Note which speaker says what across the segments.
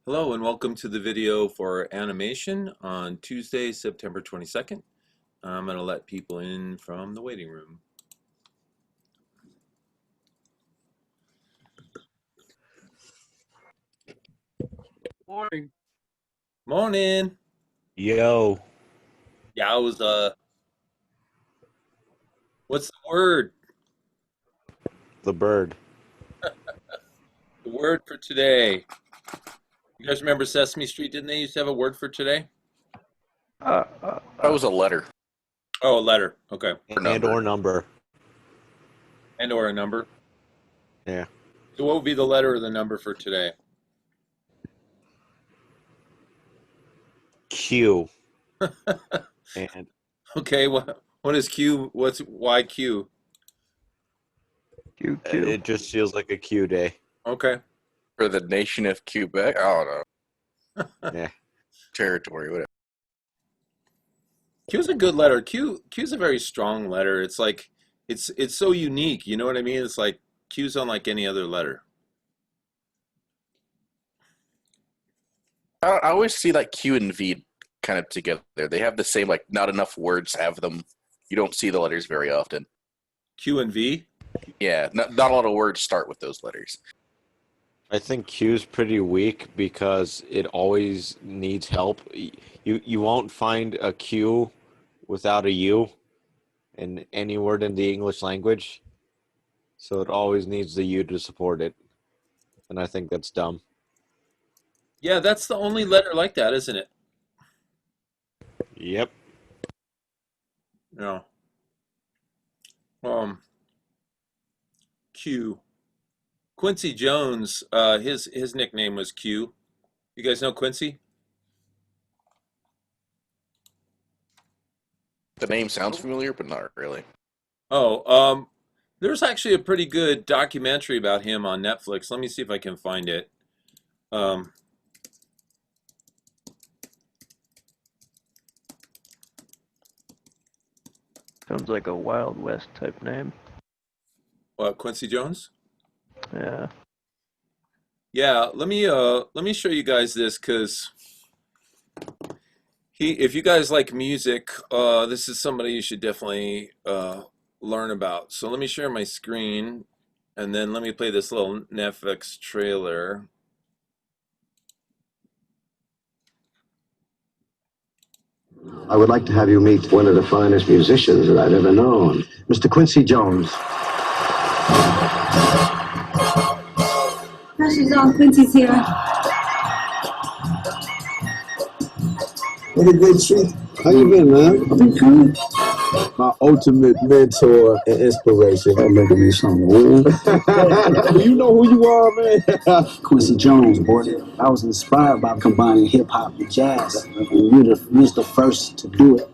Speaker 1: Hello and welcome to the video for animation on Tuesday, September 22nd. I'm going to let people in from the waiting room.
Speaker 2: Morning.
Speaker 1: Morning!
Speaker 3: Yo.
Speaker 1: Yeah, what's the word?
Speaker 3: The bird.
Speaker 1: The word for today. You guys remember Sesame Street, didn't they used to have a word for today?
Speaker 2: That was a letter.
Speaker 1: Oh, a letter. Okay.
Speaker 3: And or number.
Speaker 1: And or a number.
Speaker 3: Yeah.
Speaker 1: So what would be the letter or the number for today?
Speaker 3: Q. And
Speaker 1: Okay, what is Q? Why Q?
Speaker 2: Q.
Speaker 3: it just feels like a Q day.
Speaker 1: Okay.
Speaker 2: For the nation of Quebec. I don't know.
Speaker 3: Yeah.
Speaker 2: Territory, whatever.
Speaker 1: Q's a good letter. Q's a very strong letter. It's like it's so unique. You know what I mean? It's like Q's unlike any other letter.
Speaker 2: I always see like Q and V kind of together. They have the same, like, not enough words have them. You don't see the letters very often.
Speaker 1: Q and V?
Speaker 2: Yeah, not a lot of words start with those letters.
Speaker 3: I think Q's pretty weak because it always needs help. You won't find a Q without a U in any word in the English language. So it always needs the U to support it. And I think that's dumb.
Speaker 1: Yeah, that's the only letter like that, isn't it?
Speaker 3: Yep.
Speaker 1: No. Q. Quincy Jones, his nickname was Q. You guys know Quincy?
Speaker 2: The name sounds familiar, but not really.
Speaker 1: Oh, there's actually a pretty good documentary about him on Netflix. Let me see if I can find it.
Speaker 4: Sounds like a Wild West type name.
Speaker 1: What, Quincy Jones?
Speaker 4: Yeah.
Speaker 1: Yeah, let me show you guys this because if you guys like music, this is somebody you should definitely learn about. So let me share my screen, and then let me play this little Netflix trailer.
Speaker 5: I would like to have you meet one of the finest musicians that I've ever known, Mr. Quincy Jones.
Speaker 6: Pressure's on, Quincy's here.
Speaker 5: What a great treat. How you been, man? I've been good. My ultimate mentor and inspiration. You're making me sound old. You know who you are, man.
Speaker 7: Quincy Jones, boy. I was inspired by combining hip hop and jazz. And you was the first to do it.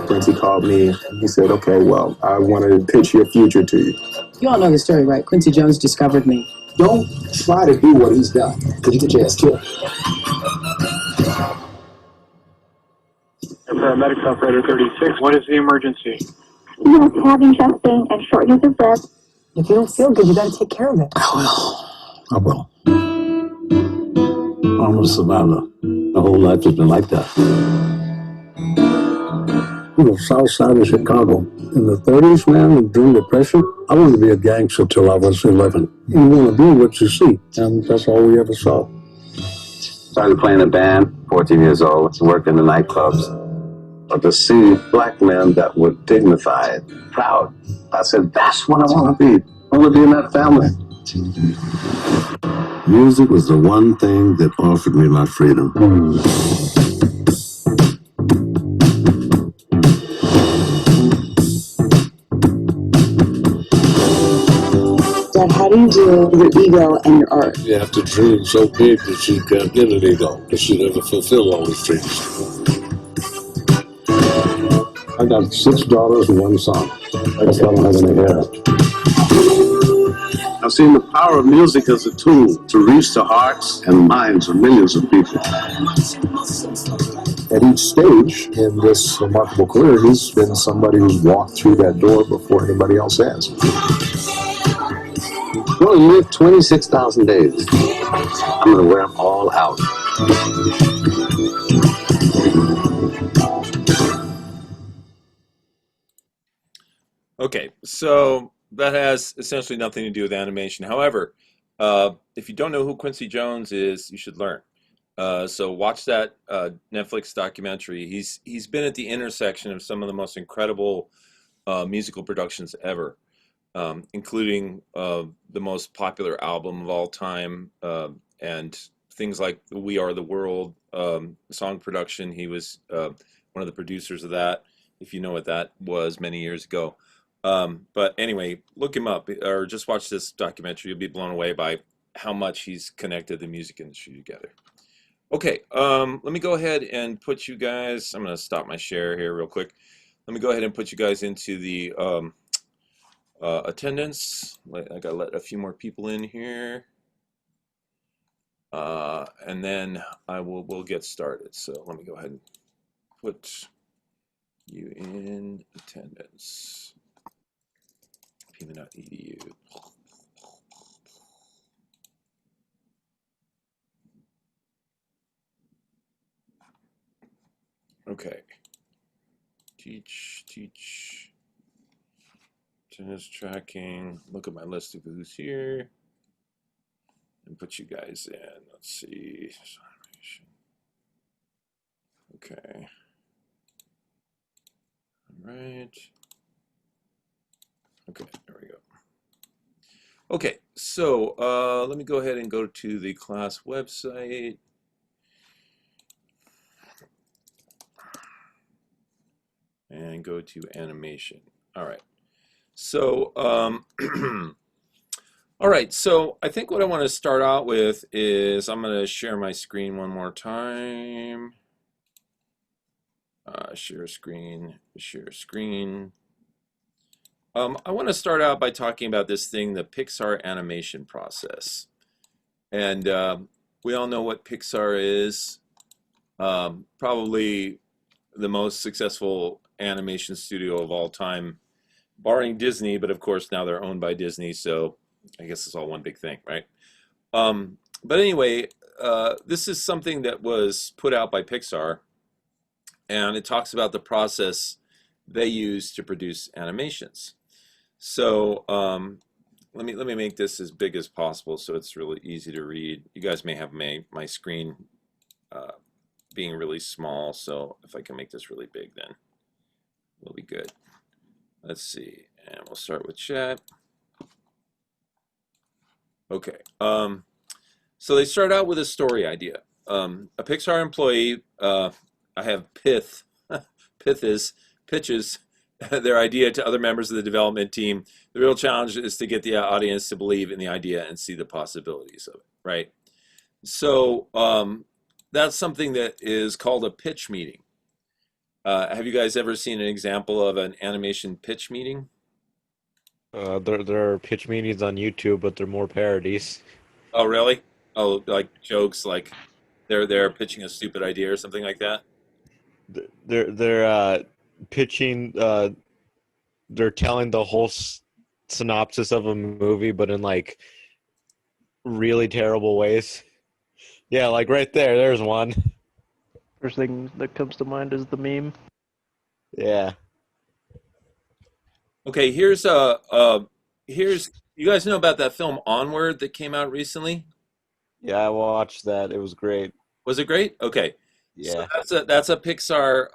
Speaker 5: Quincy called me. He said, okay, well, I want to pitch your future to you.
Speaker 7: You all know the story, right? Quincy Jones discovered me.
Speaker 5: Don't try to do what he's done, because you get your ass killed.
Speaker 8: Paramedics operator 36. What is the emergency?
Speaker 6: He was having chest pain and shortness of breath.
Speaker 7: If you don't feel good, you gotta take care of it.
Speaker 5: I will. I'm a survivor. My whole life has been like that. You know, south side of Chicago. In the 30s, man, during the Depression, I wanted to be a gangster till I was 11. You want to be what you see, and that's all we ever saw. Started playing a band, 14 years old, worked in the nightclubs. But to see black men that were dignified, proud, I said, that's what I want to be. I want to be in that family. Music was the one thing that offered me my freedom.
Speaker 6: Dad, how do you deal with your ego and your art?
Speaker 5: You have to dream so big that you can't get an ego, because you never fulfill all these dreams. I got 6 daughters and 1 son. I just don't have any hair. I've seen the power of music as a tool to reach the hearts and minds of millions of people. At each stage in this remarkable career, he's been somebody who's walked through that door before anybody else has. You only live 26,000 days. I'm gonna wear them all out.
Speaker 1: Okay, so that has essentially nothing to do with animation. However, if you don't know who Quincy Jones is, you should learn. So watch that Netflix documentary. He's been at the intersection of some of the most incredible musical productions ever, including the most popular album of all time, and things like "We Are the World" song production. He was one of the producers of that, if you know what that was many years ago. But anyway, look him up or just watch this documentary. You'll be blown away by how much he's connected the music industry together. Okay, let me go ahead and put you guys, I'm going to stop my share here real quick. Let me go ahead and put you guys into the attendance. I got to let a few more people in here. And then we'll get started. So let me go ahead and put you in attendance. Pima.edu. Okay. Teach. Attendance tracking. Look at my list of who's here. And put you guys in. Let's see. Okay. All right. Okay, there we go. Okay, so let me go ahead and go to the class website. And go to animation. All right. So, all right. So I think what I want to start out with is I'm going to share my screen one more time. Share screen. I want to start out by talking about this thing, the Pixar animation process. And we all know what Pixar is. Probably the most successful animation studio of all time, barring Disney, but of course now they're owned by Disney, so I guess it's all one big thing, right? But anyway, this is something that was put out by Pixar, and it talks about the process they use to produce animations. So let me make this as big as possible so it's really easy to read. You guys may have my screen being really small, so if I can make this really big, then we'll be good. Let's see, and we'll start with chat. Okay, so they start out with a story idea. A Pixar employee, I have pitches their idea to other members of the development team. The real challenge is to get the audience to believe in the idea and see the possibilities of it, right? So that's something that is called a pitch meeting. Have you guys ever seen an example of an animation pitch meeting?
Speaker 3: There are pitch meetings on YouTube, but they're more parodies.
Speaker 1: Oh, really? Oh, like jokes, like they're pitching a stupid idea or something like that?
Speaker 3: They're pitching. They're telling the whole synopsis of a movie, but in like really terrible ways. Yeah, like right there. There's one.
Speaker 4: First thing that comes to mind is the meme.
Speaker 3: Yeah.
Speaker 1: Okay, here's you guys know about that film Onward that came out recently?
Speaker 3: Yeah, I watched that. It was great.
Speaker 1: Was it great? Okay.
Speaker 3: Yeah.
Speaker 1: So that's a Pixar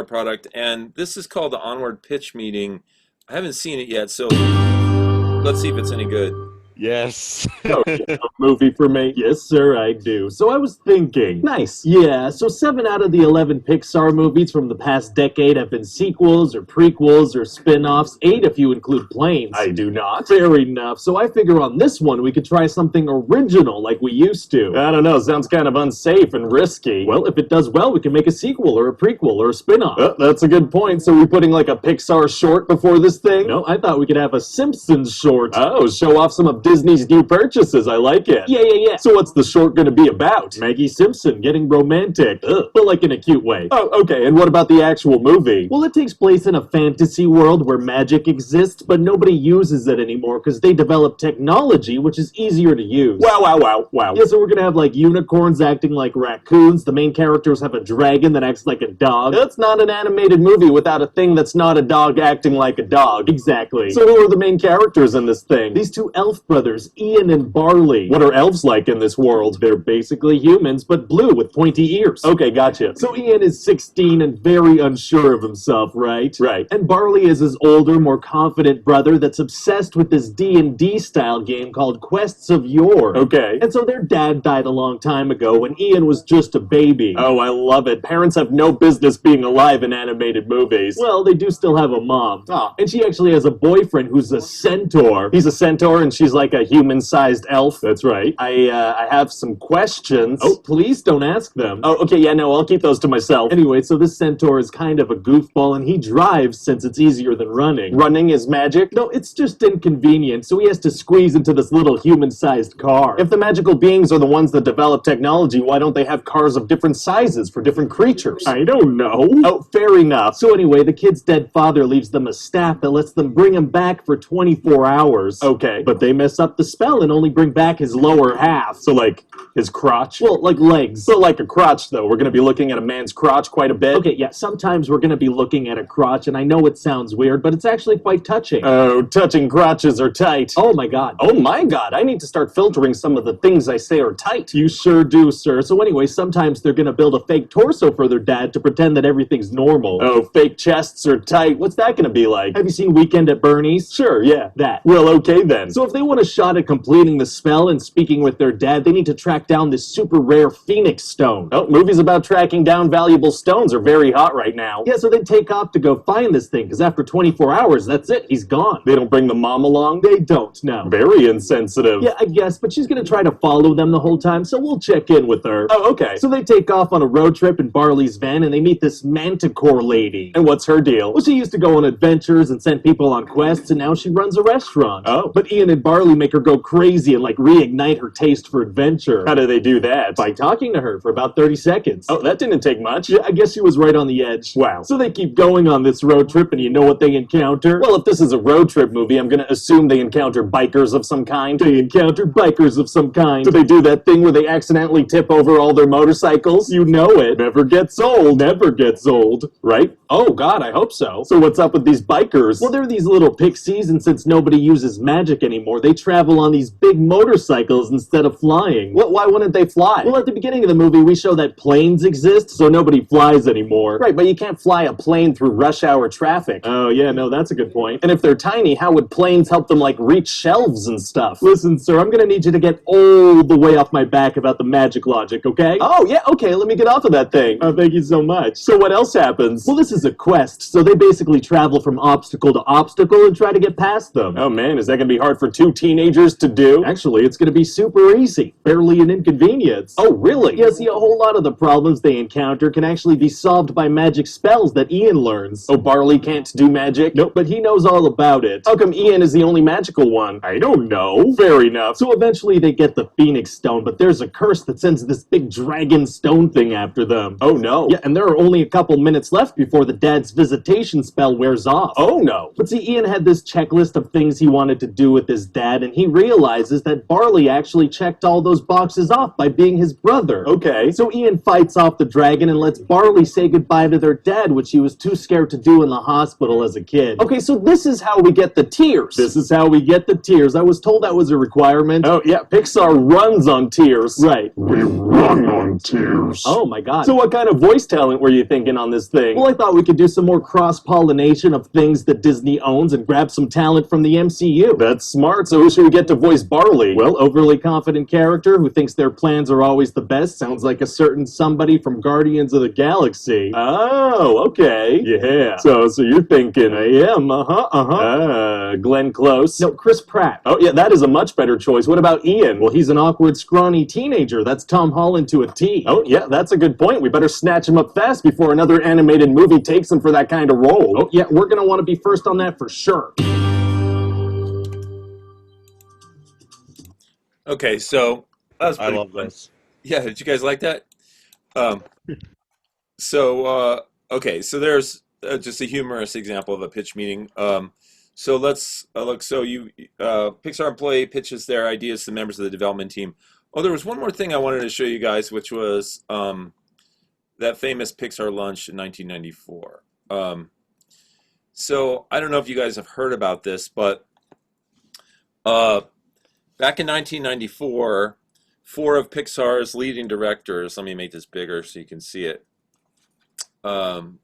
Speaker 1: product, and this is called the Onward Pitch Meeting. I haven't seen it yet, so let's see if it's any good.
Speaker 3: Yes.
Speaker 9: Oh, yeah, a movie for me? Yes, sir, I do. So I was thinking. Nice. Yeah, so 7 out of the 11 Pixar movies from the past decade have been sequels or prequels or spin-offs. 8 if you include Planes. I do not. Fair enough. So I figure on this one we could try something original like we used to. I don't know, sounds kind of unsafe and risky. Well, if it does well, we can make a sequel or a prequel or a spin-off. That's a good point. So we're putting like a Pixar short before this thing? No, I thought we could have a Simpsons short. Oh, show off some of Disney's new purchases. I like it. Yeah. So what's the short gonna be about? Maggie Simpson getting romantic. Ugh. But like in a cute way. Oh, okay. And what about the actual movie? Well, it takes place in a fantasy world where magic exists, but nobody uses it anymore because they developed technology which is easier to use. Wow. Yeah, so we're gonna have like unicorns acting like raccoons. The main characters have a dragon that acts like a dog. That's not an animated movie without a thing that's not a dog acting like a dog. Exactly. So who are the main characters in this thing? These two elf brothers, Ian and Barley. What are elves like in this world? They're basically humans, but blue with pointy ears. Okay, gotcha. So Ian is 16 and very unsure of himself, right? Right. And Barley is his older, more confident brother that's obsessed with this D&D style game called Quests of Yore. Okay. And so their dad died a long time ago when Ian was just a baby. Oh, I love it. Parents have no business being alive in animated movies. Well, they do still have a mom. Oh. And she actually has a boyfriend who's a centaur. He's a centaur and she's like a human-sized elf. That's right. I have some questions. Oh, please don't ask them. Oh, okay, yeah, no, I'll keep those to myself. Anyway, so this centaur is kind of a goofball and he drives since it's easier than running. Running is magic? No, it's just inconvenient, so he has to squeeze into this little human-sized car. If the magical beings are the ones that develop technology, why don't they have cars of different sizes for different creatures? I don't know. Oh, fair enough. So anyway, the kid's dead father leaves them a staff that lets them bring him back for 24 hours. Okay. But they mess up the spell and only bring back his lower half. So like, his crotch? Well, like legs. So like a crotch, though. We're gonna be looking at a man's crotch quite a bit. Okay, yeah, sometimes we're gonna be looking at a crotch, and I know it sounds weird, but it's actually quite touching. Oh, touching crotches are tight. Oh my god. Oh my god, I need to start filtering some of the things I say are tight. You sure do, sir. So anyway, sometimes they're gonna build a fake torso for their dad to pretend that everything's normal. Oh, fake chests are tight. What's that gonna be like? Have you seen Weekend at Bernie's? Sure, yeah, that. Well, okay then. So if they want a shot at completing the spell and speaking with their dad, they need to track down this super rare Phoenix stone. Oh, movies about tracking down valuable stones are very hot right now. Yeah, so they take off to go find this thing, because after 24 hours, that's it, he's gone. They don't bring the mom along? They don't, no. Very insensitive. Yeah, I guess, but she's gonna try to follow them the whole time, so we'll check in with her. Oh, okay. So they take off on a road trip in Barley's van, and they meet this manticore lady. And what's her deal? Well, she used to go on adventures and send people on quests, and now she runs a restaurant. Oh. But Ian and Barley make her go crazy and, like, reignite her taste for adventure. How do they do that? By talking to her for about 30 seconds. Oh, that didn't take much. Yeah, I guess she was right on the edge. Wow. So they keep going on this road trip, and you know what they encounter? Well, if this is a road trip movie, I'm gonna assume they encounter bikers of some kind. They encounter bikers of some kind. Do they do that thing where they accidentally tip over all their motorcycles? You know it. Never gets old. Never gets old. Right? Oh, God, I hope so. So what's up with these bikers? Well, they're these little pixies, and since nobody uses magic anymore, they travel on these big motorcycles instead of flying. Why wouldn't they fly? Well, at the beginning of the movie, we show that planes exist, so nobody flies anymore. Right, but you can't fly a plane through rush hour traffic. Oh, yeah, no, that's a good point. And if they're tiny, how would planes help them, like, reach shelves and stuff? Listen, sir, I'm gonna need you to get all the way off my back about the magic logic, okay? Oh, yeah, okay, let me get off of that thing. Oh, thank you so much. So what else happens? Well, this is a quest, so they basically travel from obstacle to obstacle and try to get past them. Oh, man, is that gonna be hard for two teenagers to do? Actually, it's gonna be super easy. Barely an inconvenience. Oh, really? Yeah, see, a whole lot of the problems they encounter can actually be solved by magic spells that Ian learns. Oh, Barley can't do magic? Nope, but he knows all about it. How come Ian is the only magical one? I don't know. Fair enough. So eventually they get the Phoenix Stone, but there's a curse that sends this big dragon stone thing after them. Oh, no. Yeah, and there are only a couple minutes left before the dad's visitation spell wears off. Oh, no. But see, Ian had this checklist of things he wanted to do with his dad, and he realizes that Barley actually checked all those boxes off by being his brother. Okay. So Ian fights off the dragon and lets Barley say goodbye to their dad, which he was too scared to do in the hospital as a kid. Okay, so this is how we get the tears. This is how we get the tears. I was told that was a requirement. Oh, yeah, Pixar runs on tears. Right.
Speaker 5: We run on tears.
Speaker 9: Oh my god. So what kind of voice talent were you thinking on this thing? Well, I thought we could do some more cross-pollination of things that Disney owns and grab some talent from the MCU. That's smart. So who should we get to voice Barley? Well, overly confident character who thinks their plans are always the best. Sounds like a certain somebody from Guardians of the Galaxy. Oh, okay. Yeah. So you're thinking, Glenn Close. No, Chris Pratt. Oh, yeah, that is a much better choice. What about Ian? Well, he's an awkward, scrawny teenager. That's Tom Holland to a T. Oh, yeah, that's a good point. We better snatch him up fast before another animated movie takes him for that kind of role. Oh, yeah, we're gonna want to be first on that for sure.
Speaker 1: Okay, so that was
Speaker 3: I
Speaker 1: pretty
Speaker 3: love
Speaker 1: fun.
Speaker 3: this.
Speaker 1: Yeah, did you guys like that? Um, okay, so there's just a humorous example of a pitch meeting. So let's look. So Pixar employee pitches their ideas to members of the development team. Oh, there was one more thing I wanted to show you guys, which was that famous Pixar lunch in 1994. So I don't know if you guys have heard about this, but uh, back in 1994, four of Pixar's leading directors. Let me make this bigger so you can see it. Um,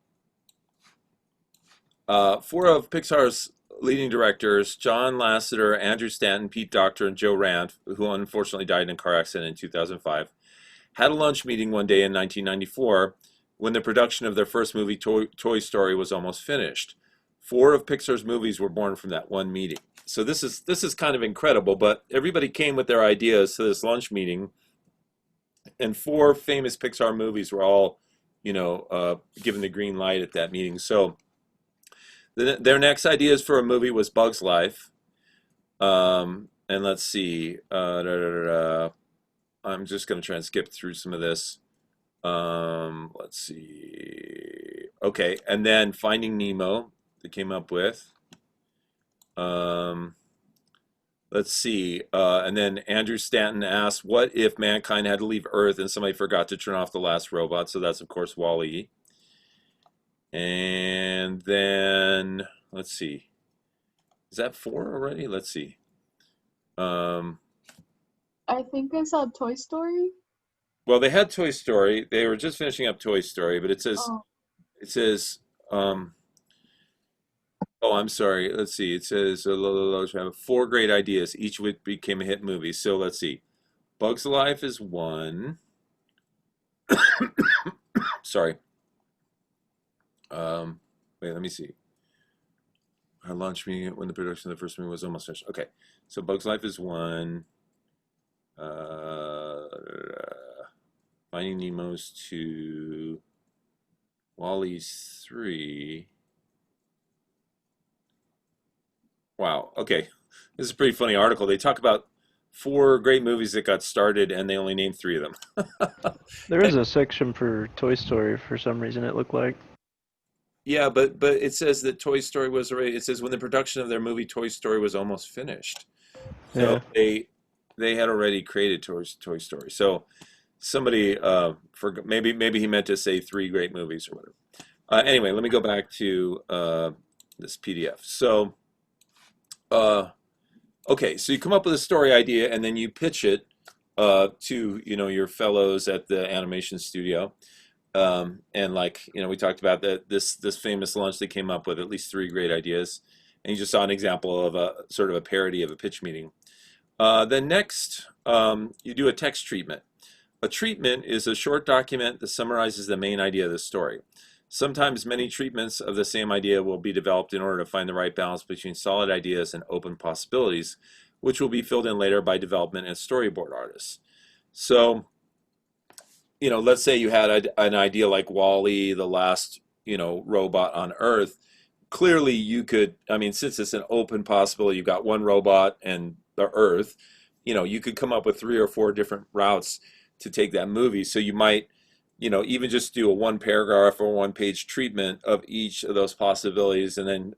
Speaker 1: four of Pixar's leading directors, John Lasseter, Andrew Stanton, Pete Docter, and Joe Ranft, who unfortunately died in a car accident in 2005, had a lunch meeting one day in 1994 when the production of their first movie, Toy Story, was almost finished. Four of Pixar's movies were born from that one meeting. So this is kind of incredible, but everybody came with their ideas to this lunch meeting, and four famous Pixar movies were all, given the green light at that meeting. So their next ideas for a movie was Bug's Life. And let's see. I'm just going to try and skip through some of this. Let's see. Okay, and then Finding Nemo, they came up with. Let's see. And then Andrew Stanton asked, "What if mankind had to leave Earth and somebody forgot to turn off the last robot?" So that's of course Wall-E. And then let's see. Is that four already? Let's see.
Speaker 10: I think I saw Toy Story.
Speaker 1: Well, they had Toy Story. They were just finishing up Toy Story, but
Speaker 10: Oh,
Speaker 1: it says, oh, I'm sorry. Let's see. It says, four great ideas, each of which became a hit movie. So let's see. Bug's Life is one. Sorry. Wait, let me see. Our launch meeting when the production of the first movie was almost finished. Okay, so Bug's Life is one. Uh, Finding Nemo's two. Wall-E's three. Wow. Okay, this is a pretty funny article. They talk about four great movies that got started, and they only named three of them.
Speaker 4: There is a section for Toy Story for some reason, it looked like.
Speaker 1: Yeah, but it says that Toy Story was already. It says when the production of their movie Toy Story was almost finished. So
Speaker 4: Yeah.
Speaker 1: they had already created Toy Story. So somebody for maybe he meant to say three great movies or whatever. Anyway, let me go back to this PDF. So okay, so you come up with a story idea and then you pitch it to your fellows at the animation studio. And like we talked about that this famous lunch they came up with at least three great ideas, and you just saw an example of a sort of a parody of a pitch meeting. Then next, you do a text treatment. A treatment is a short document that summarizes the main idea of the story. Sometimes many treatments of the same idea will be developed in order to find the right balance between solid ideas and open possibilities, which will be filled in later by development and storyboard artists. So, let's say you had an idea like Wall-E, the last, robot on Earth. Clearly, you could, I mean, since it's an open possibility, you've got one robot and the Earth, you could come up with three or four different routes to take that movie. So you might, even just do a one paragraph or one page treatment of each of those possibilities and then,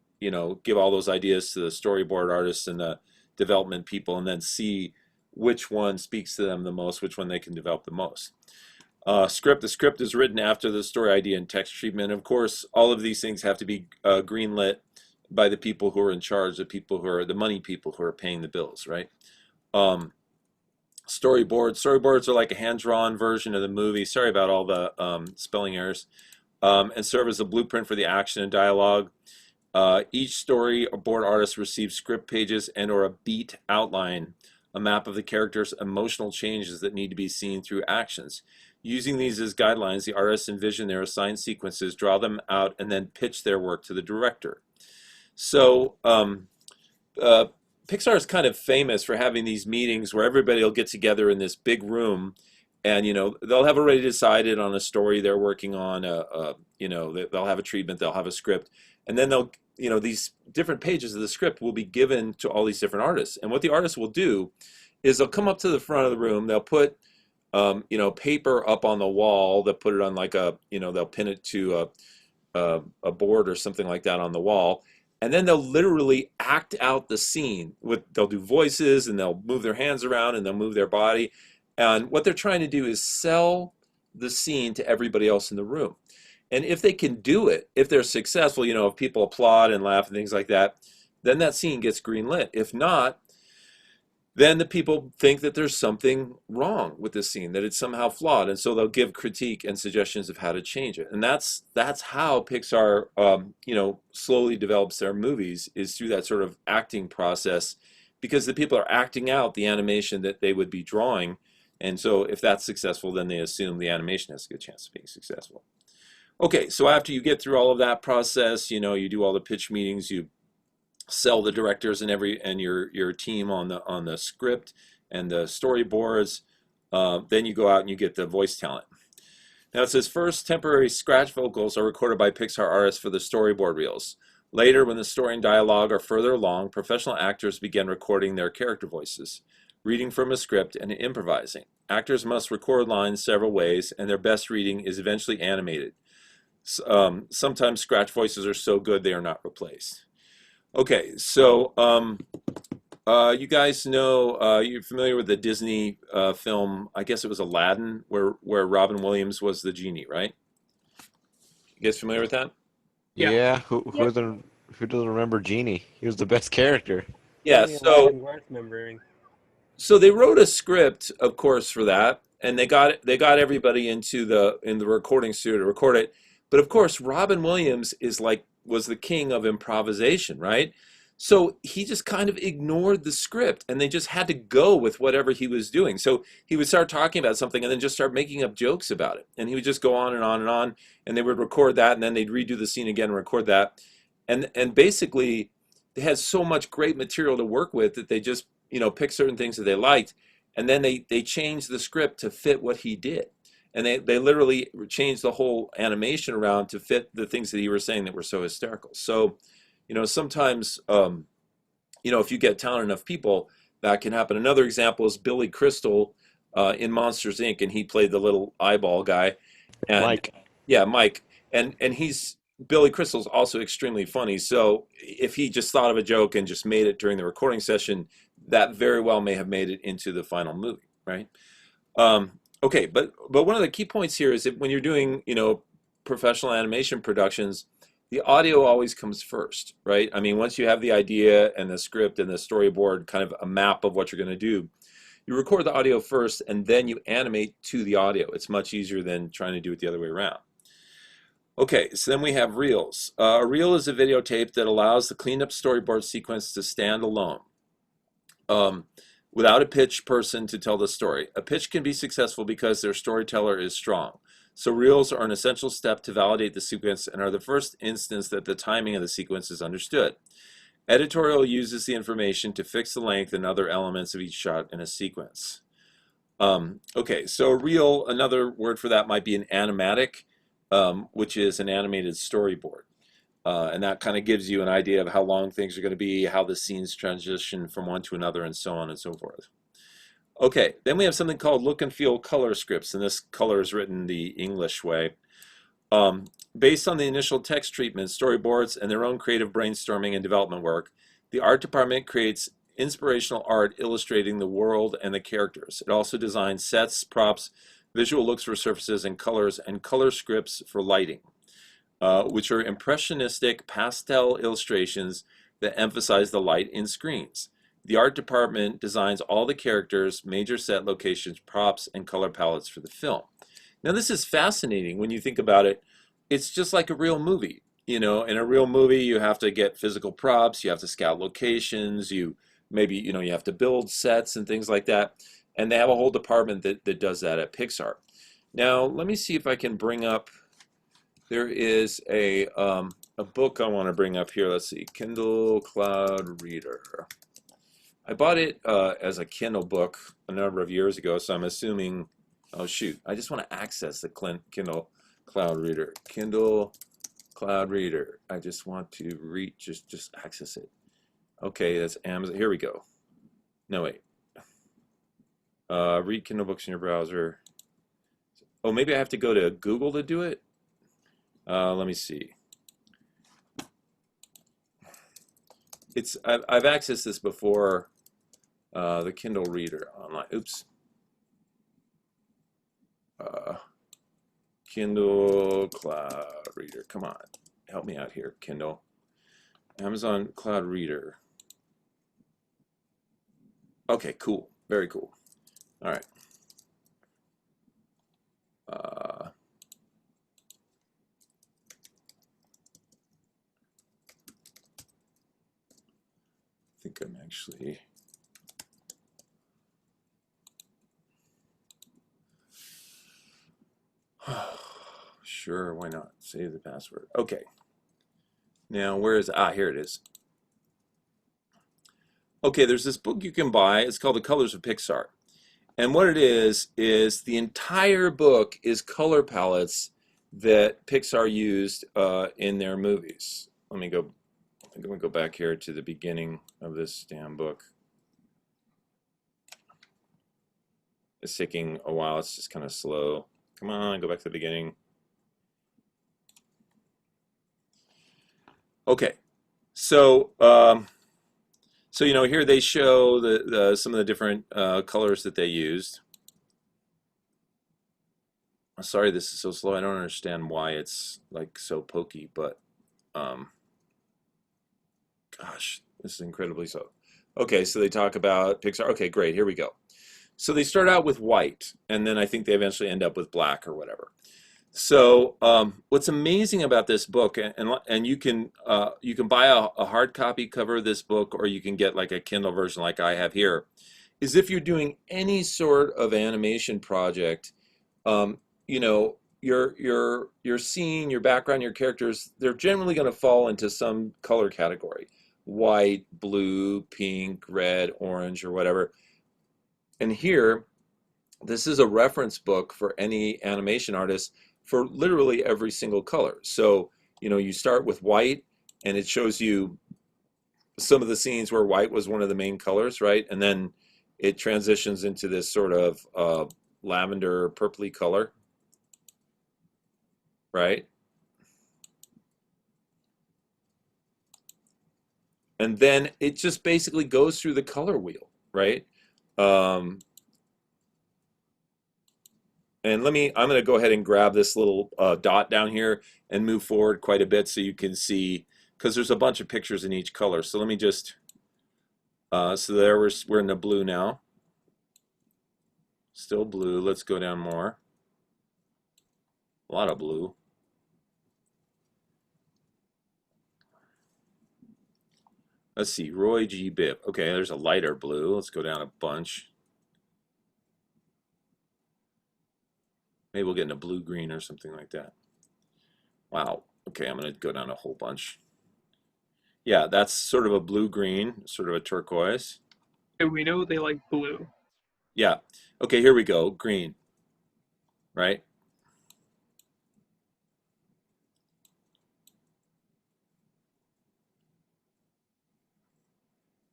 Speaker 1: give all those ideas to the storyboard artists and the development people and then see which one speaks to them the most, which one they can develop the most. The script is written after the story idea and text treatment. Of course, all of these things have to be greenlit by the people who are in charge, the people who are the money people who are paying the bills, right? Storyboards are like a hand-drawn version of the movie. Sorry about all the spelling errors. And serve as a blueprint for the action and dialogue. Each storyboard artist receives script pages and or a beat outline, a map of the character's emotional changes that need to be seen through actions. Using these as guidelines, the artists envision their assigned sequences, draw them out, and then pitch their work to the director. So Pixar is kind of famous for having these meetings where everybody will get together in this big room, and they'll have already decided on a story they're working on. They'll have a treatment, they'll have a script, and then they'll these different pages of the script will be given to all these different artists. And what the artists will do is they'll come up to the front of the room. They'll put paper up on the wall. They'll put it on like they'll pin it to a board or something like that on the wall, and then they'll literally act out the scene. They'll do voices and they'll move their hands around and they'll move their body, and what they're trying to do is sell the scene to everybody else in the room. And if they can do it, if they're successful, if people applaud and laugh and things like that, then that scene gets greenlit. If not, then the people think that there's something wrong with this scene, that it's somehow flawed, and so they'll give critique and suggestions of how to change it. And that's how Pixar, slowly develops their movies, is through that sort of acting process, because the people are acting out the animation that they would be drawing, and so if that's successful, then they assume the animation has a good chance of being successful. Okay, so after you get through all of that process, you do all the pitch meetings, you sell the directors and your team on the script and the storyboards. Then you go out and you get the voice talent. Now it says first temporary scratch vocals are recorded by Pixar artists for the storyboard reels. Later, when the story and dialogue are further along, professional actors begin recording their character voices, reading from a script and improvising. Actors must record lines several ways, and their best reading is eventually animated. Sometimes scratch voices are so good they are not replaced. Okay, so you guys know, you're familiar with the Disney film, I guess it was Aladdin, where Robin Williams was the genie, right? You guys familiar with that?
Speaker 3: Yeah, who doesn't remember Genie? He was the best character.
Speaker 1: Yeah,
Speaker 11: Worth remembering.
Speaker 1: so they wrote a script, of course, for that, and they got everybody in the recording studio to record it. But of course, Robin Williams was the king of improvisation, right? So he just kind of ignored the script, and they just had to go with whatever he was doing. So he would start talking about something and then just start making up jokes about it. And he would just go on and on and on, and they would record that, and then they'd redo the scene again and record that. And basically, they had so much great material to work with that they just, picked certain things that they liked, and then they changed the script to fit what he did. And they literally changed the whole animation around to fit the things that he was saying that were so hysterical. So, sometimes, if you get talented enough people, that can happen. Another example is Billy Crystal in Monsters, Inc., and he played the little eyeball guy. And,
Speaker 3: Mike.
Speaker 1: Yeah, Mike. And Billy Crystal's also extremely funny. So if he just thought of a joke and just made it during the recording session, that very well may have made it into the final movie, right? Okay, but one of the key points here is that when you're doing, professional animation productions, the audio always comes first, right? I mean, once you have the idea and the script and the storyboard, kind of a map of what you're going to do, you record the audio first and then you animate to the audio. It's much easier than trying to do it the other way around. Okay, so then we have reels. A reel is a videotape that allows the cleaned up storyboard sequence to stand alone, without a pitch person to tell the story. A pitch can be successful because their storyteller is strong. So reels are an essential step to validate the sequence and are the first instance that the timing of the sequence is understood. Editorial uses the information to fix the length and other elements of each shot in a sequence. Okay, so a reel, another word for that might be an animatic, which is an animated storyboard. And that kind of gives you an idea of how long things are going to be, how the scenes transition from one to another, and so on and so forth. Okay, then we have something called look and feel color scripts, and this color is written the English way. Based on the initial text treatment, storyboards, and their own creative brainstorming and development work, the art department creates inspirational art illustrating the world and the characters. It also designs sets, props, visual looks for surfaces and color scripts for lighting, which are impressionistic pastel illustrations that emphasize the light in screens. The art department designs all the characters, major set locations, props, and color palettes for the film. Now this is fascinating when you think about it. It's just like a real movie. In a real movie you have to get physical props, you have to scout locations, you have to build sets and things like that. And they have a whole department that does that at Pixar. Now let me see if I can bring up, there is a book I want to bring up here. Let's see, Kindle Cloud Reader. I bought it as a Kindle book a number of years ago, so I'm assuming, oh shoot, I just want to access the Kindle Cloud Reader. Kindle Cloud Reader. I just want to just access it. Okay, that's Amazon. Here we go. No, wait. Read Kindle books in your browser. Oh, maybe I have to go to Google to do it? Let me see. I've accessed this before. The Kindle Reader online. Oops. Kindle Cloud Reader. Come on, help me out here, Kindle. Amazon Cloud Reader. Okay, cool. Very cool. All right. I think I'm actually. Sure, why not? Save the password. Okay. Now, where is here it is. Okay, there's this book you can buy. It's called The Colors of Pixar. And what it is the entire book is color palettes that Pixar used in their movies. Let me go back here to the beginning of this damn book. It's taking a while. It's just kind of slow. Come on, go back to the beginning. Okay, so you know, here they show some of the different colors that they used. I'm sorry this is so slow. I don't understand why it's like so pokey, but gosh, this is incredibly slow. Okay, so they talk about Pixar. Okay, great. Here we go. So they start out with white, and then I think they eventually end up with black or whatever. So what's amazing about this book, and you can buy a hard copy cover of this book, or you can get like a Kindle version like I have here, is if you're doing any sort of animation project, you know, your scene, your background, your characters, they're generally going to fall into some color category: white, blue, pink, red, orange, or whatever. And here, this is a reference book for any animation artist for literally every single color. So, you know, you start with white, and it shows you some of the scenes where white was one of the main colors, right? And then it transitions into this sort of lavender purpley color, right? And then it just basically goes through the color wheel, right? And I'm going to go ahead and grab this little dot down here and move forward quite a bit so you can see, because there's a bunch of pictures in each color. So let me just, so there we're in the blue now. Still blue. Let's go down more. A lot of blue. Let's see, Roy G. Bibb. Okay, there's a lighter blue. Let's go down a bunch. Maybe we'll get into blue-green or something like that. Wow. Okay, I'm going to go down a whole bunch. Yeah, that's sort of a blue-green, sort of a turquoise.
Speaker 11: We know they like blue.
Speaker 1: Yeah. Okay, here we go. Green. Right?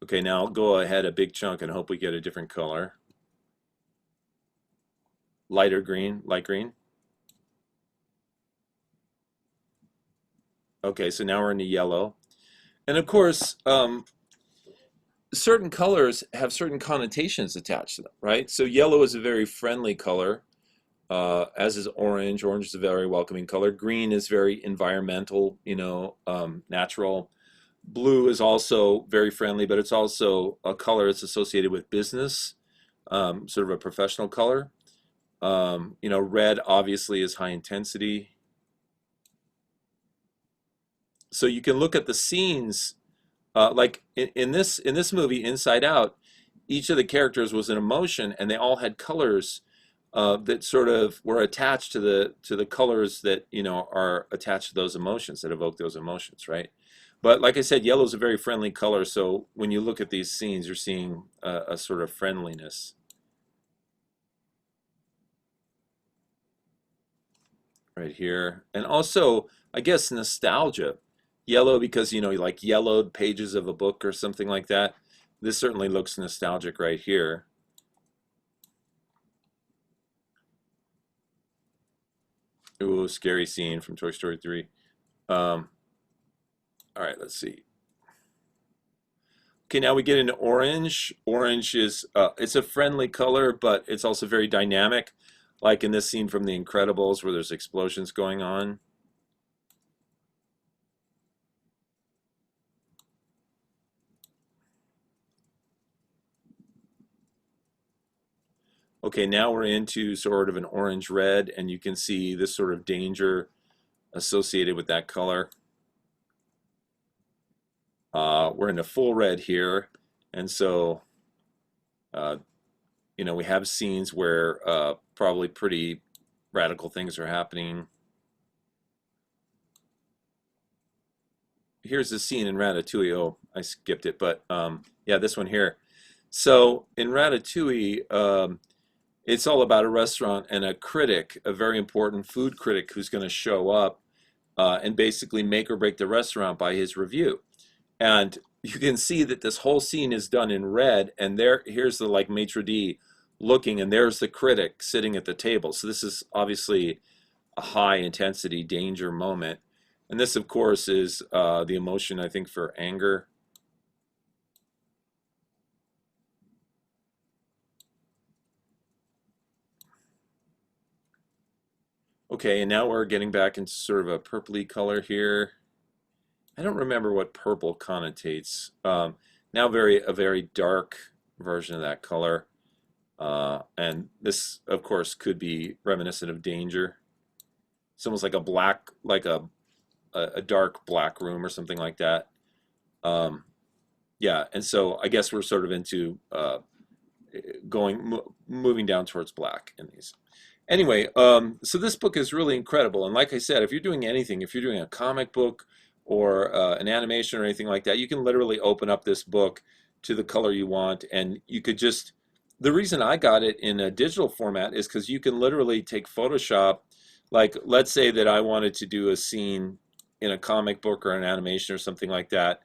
Speaker 1: Okay, now I'll go ahead a big chunk and hope we get a different color. Lighter green, light green. Okay, so now we're in the yellow. And of course, certain colors have certain connotations attached to them, right? So yellow is a very friendly color, as is orange. Orange is a very welcoming color. Green is very environmental, you know, natural. Blue is also very friendly, but it's also a color that's associated with business, sort of a professional color. You know, red obviously is high intensity. So you can look at the scenes, like in this movie, Inside Out, each of the characters was an emotion, and they all had colors that sort of were attached to the colors that, you know, are attached to those emotions, that evoke those emotions, right? But like I said, yellow is a very friendly color, so when you look at these scenes, you're seeing a sort of friendliness. Right here. And also, I guess, nostalgia. Yellow because, you know, like yellowed pages of a book or something like that. This certainly looks nostalgic right here. Ooh, scary scene from Toy Story 3. All right, let's see. Okay, now we get into orange. Orange is it's a friendly color, but it's also very dynamic, like in this scene from The Incredibles where there's explosions going on. Okay, now we're into sort of an orange-red, and you can see this sort of danger associated with that color. We're in a full red here, and so you know, we have scenes where probably pretty radical things are happening. Here's the scene in Ratatouille. Oh, I skipped it, but yeah, this one here. So in Ratatouille, it's all about a restaurant and a critic, a very important food critic who's going to show up and basically make or break the restaurant by his review. And you can see that this whole scene is done in red, and here's the like maitre d' looking, and there's the critic sitting at the table. So this is obviously a high intensity danger moment. And this, of course, is the emotion, I think, for anger. Okay, and now we're getting back into sort of a purpley color here. I don't remember what purple connotates. Now a very dark version of that color. And this, of course, could be reminiscent of danger. It's almost like a black, like a dark black room or something like that. Yeah, and so I guess we're sort of into moving down towards black in these. Anyway, so this book is really incredible, and like I said, if you're doing anything, if you're doing a comic book or an animation or anything like that, you can literally open up this book to the color you want, and you could just, the reason I got it in a digital format is because you can literally take Photoshop, like let's say that I wanted to do a scene in a comic book or an animation or something like that,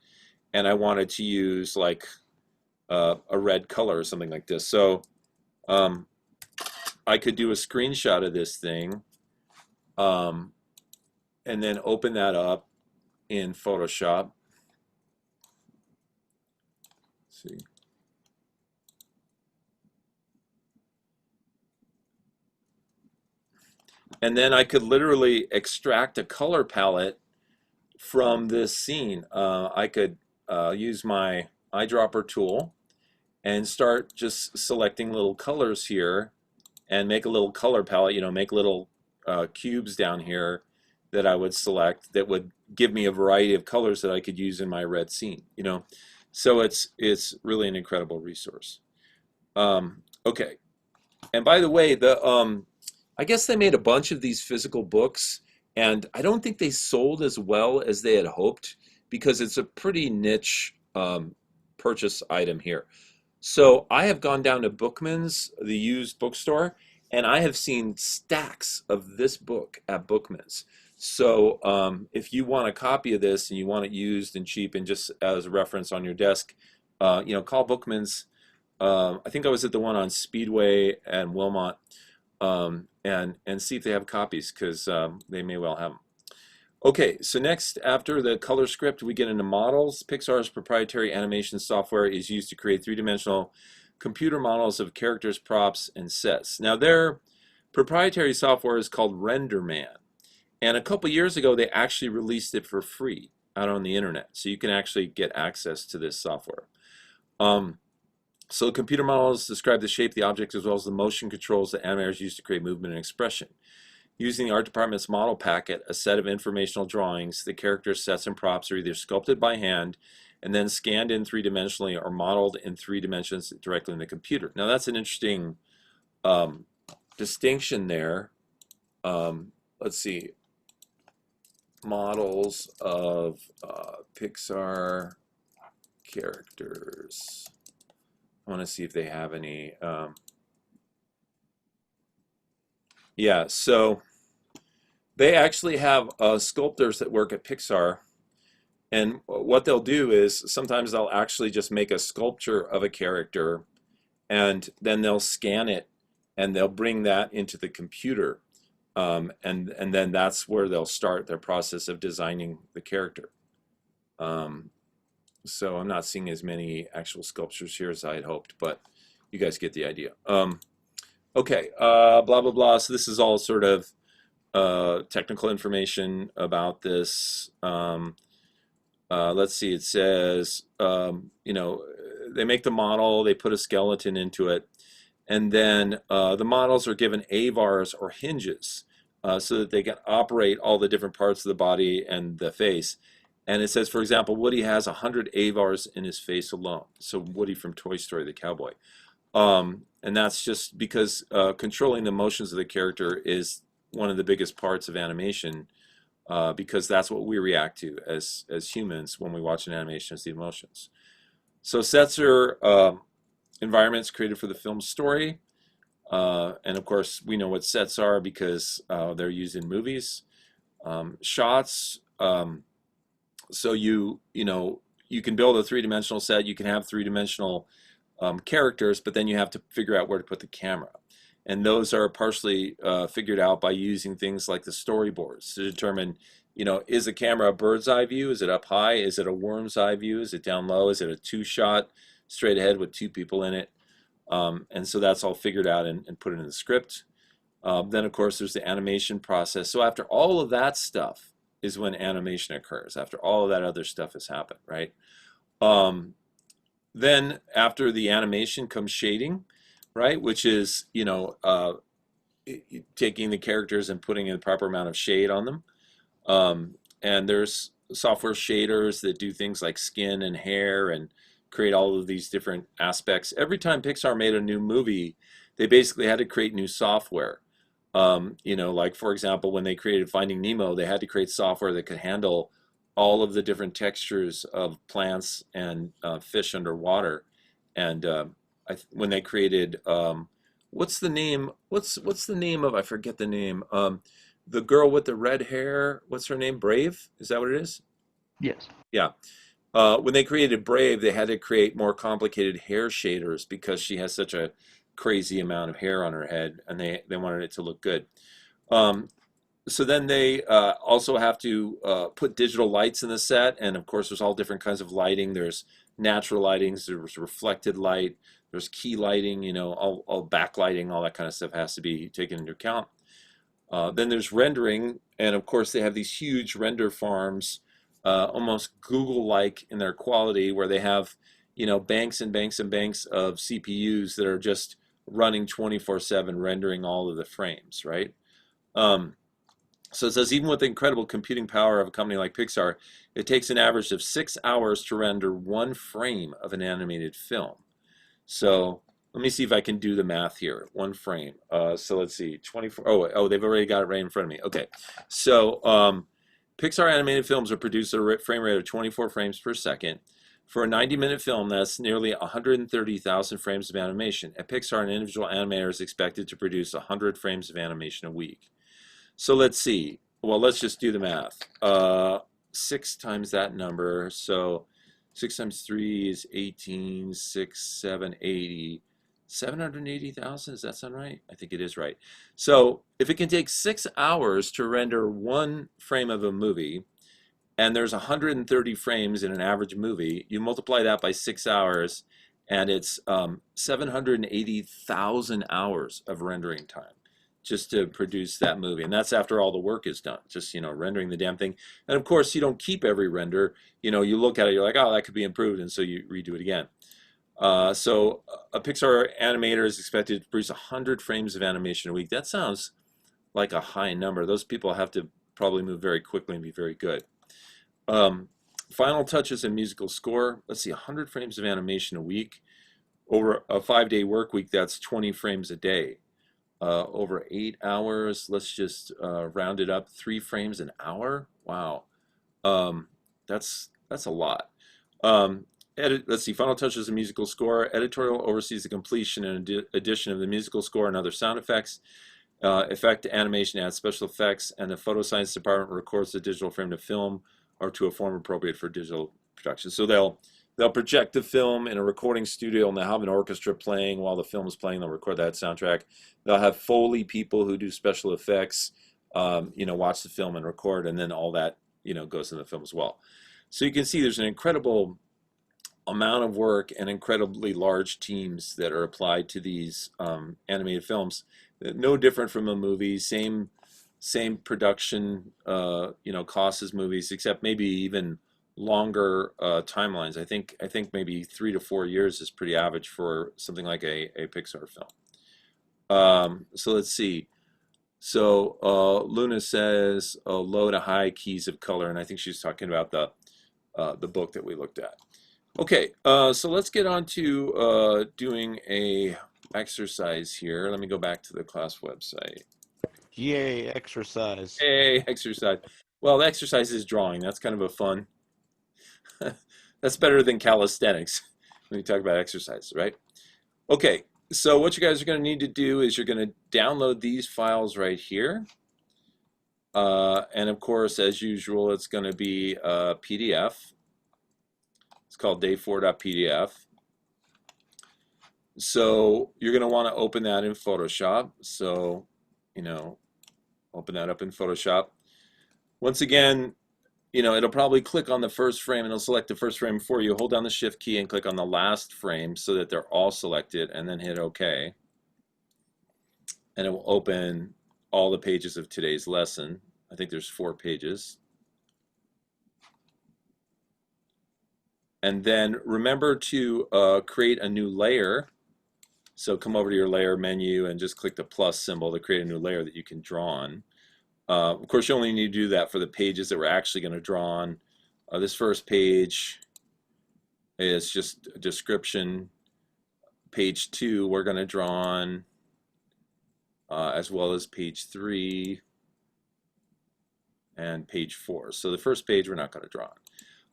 Speaker 1: and I wanted to use like a red color or something like this. So I could do a screenshot of this thing and then open that up in Photoshop. Let's see. And then I could literally extract a color palette from this scene. I could use my eyedropper tool and start just selecting little colors here and make a little color palette, you know, make little cubes down here that I would select that would give me a variety of colors that I could use in my red scene, you know. So it's really an incredible resource. Okay, and by the way, I guess they made a bunch of these physical books, and I don't think they sold as well as they had hoped because it's a pretty niche purchase item here. So I have gone down to Bookman's, the used bookstore, and I have seen stacks of this book at Bookman's. So if you want a copy of this and you want it used and cheap and just as a reference on your desk, you know, call Bookman's. I think I was at the one on Speedway and Wilmot, and see if they have copies because they may well have them. Okay, so next, after the color script, we get into models. Pixar's proprietary animation software is used to create three-dimensional computer models of characters, props, and sets. Now, their proprietary software is called RenderMan, and a couple years ago, they actually released it for free out on the internet, so you can actually get access to this software. So computer models describe the shape of the objects as well as the motion controls that animators use to create movement and expression. Using the art department's model packet, a set of informational drawings, the characters, sets, and props are either sculpted by hand and then scanned in three-dimensionally or modeled in 3 dimensions directly in the computer. Now that's an interesting distinction there. Let's see. Models of Pixar characters. I want to see if they have any. Yeah, so they actually have sculptors that work at Pixar, and what they'll do is sometimes they'll actually just make a sculpture of a character, and then they'll scan it, and they'll bring that into the computer. and then that's where they'll start their process of designing the character. So I'm not seeing as many actual sculptures here as I had hoped, but you guys get the idea. Okay, blah, blah, blah. So this is all sort of technical information about this. Let's see, it says, you know, they make the model, they put a skeleton into it, and then the models are given avars or hinges so that they can operate all the different parts of the body and the face. And it says, for example, Woody has 100 avars in his face alone. So Woody from Toy Story, the cowboy. And that's just because controlling the motions of the character is one of the biggest parts of animation, because that's what we react to as humans when we watch an animation, is the emotions. So sets are environments created for the film story. And of course, we know what sets are because they're used in movies. Shots. So you know, you can build a three-dimensional set. You can have three-dimensional characters, but then you have to figure out where to put the camera. And those are partially figured out by using things like the storyboards to determine, you know, is the camera a bird's eye view? Is it up high? Is it a worm's eye view? Is it down low? Is it a two-shot straight ahead with two people in it? And so that's all figured out and put in the script. Then, of course, there's the animation process. So after all of that stuff is when animation occurs, after all of that other stuff has happened, right? Then after the animation comes shading, right? Which is, you know, taking the characters and putting in the proper amount of shade on them. And there's software shaders that do things like skin and hair and create all of these different aspects. Every time Pixar made a new movie, they basically had to create new software. You know, like for example, when they created Finding Nemo, they had to create software that could handle all of the different textures of plants and fish underwater. And when they created, what's the name? What's the name of? I forget the name. The girl with the red hair. What's her name? Brave? Is that what it is?
Speaker 4: Yes.
Speaker 1: Yeah. When they created Brave, they had to create more complicated hair shaders because she has such a crazy amount of hair on her head, and they wanted it to look good. So then they also have to put digital lights in the set, and of course there's all different kinds of lighting. There's natural lighting, there's reflected light, there's key lighting, you know, all backlighting, all that kind of stuff has to be taken into account. Then there's rendering, and of course they have these huge render farms, almost Google-like in their quality, where they have, you know, banks and banks and banks of CPUs that are just running 24/7, rendering all of the frames, right? So it says, even with the incredible computing power of a company like Pixar, it takes an average of 6 hours to render one frame of an animated film. So let me see if I can do the math here. One frame. So let's see, 24. Oh, they've already got it right in front of me. Okay. So Pixar animated films are produced at a frame rate of 24 frames per second. For a 90-minute film, that's nearly 130,000 frames of animation. At Pixar, an individual animator is expected to produce 100 frames of animation a week. So let's see. Well, let's just do the math. 6 times that number. So 6 times 3 is 18, 6, 7, 80. 780,000, does that sound right? I think it is right. So if it can take 6 hours to render one frame of a movie, and there's 130 frames in an average movie, you multiply that by 6 hours, and it's 780,000 hours of rendering time just to produce that movie. And that's after all the work is done, just, you know, rendering the damn thing. And of course, you don't keep every render. You know, you look at it, you're like, oh, that could be improved, and so you redo it again. So a Pixar animator is expected to produce 100 frames of animation a week. That sounds like a high number. Those people have to probably move very quickly and be very good. Final touches and musical score. Let's see, 100 frames of animation a week. Over a 5-day work week, that's 20 frames a day. Over 8 hours, let's just round it up, 3 frames an hour. Wow, that's a lot. Let's see, final touches and musical score. Editorial oversees the completion and addition of the musical score and other sound effects. Effect animation adds special effects, and the photo science department records the digital frame to film or to a form appropriate for digital production. So they'll They'll project the film in a recording studio, and they'll have an orchestra playing while the film is playing. They'll record that soundtrack. They'll have Foley people who do special effects, watch the film and record, and then all that, goes in the film as well. So you can see there's an incredible amount of work and incredibly large teams that are applied to these animated films. No different from a movie, same production, costs as movies, except maybe even longer timelines. I think maybe 3 to 4 years is pretty average for something like a Pixar film. So let's see. So Luna says low to high keys of color, and I think she's talking about the book that we looked at. Okay, so let's get on to doing a exercise here. Let me go back to the class website.
Speaker 3: Yay, exercise.
Speaker 1: Hey, exercise. Well, the exercise is drawing. That's kind of a fun. That's better than calisthenics when you talk about exercise, right? Okay, so what you guys are going to need to do is you're going to download these files right here. And of course, as usual, it's going to be a PDF. It's called day4.pdf. So you're going to want to open that in Photoshop. So, open that up in Photoshop. Once again, it'll probably click on the first frame and it'll select the first frame for you. Hold down the Shift key and click on the last frame so that they're all selected, and then hit OK. And it will open all the pages of today's lesson. I think there's 4 pages. And then remember to create a new layer. So come over to your layer menu and just click the plus symbol to create a new layer that you can draw on. Of course, you only need to do that for the pages that we're actually going to draw on. This first page is just a description. Page 2 we're going to draw on, as well as page 3 and page 4. So the first page we're not going to draw on.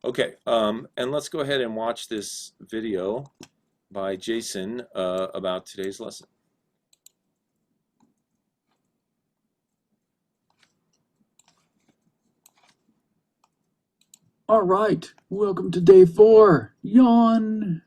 Speaker 1: Okay, and let's go ahead and watch this video by Jason about today's lesson.
Speaker 12: All right, welcome to day 4. Yawn.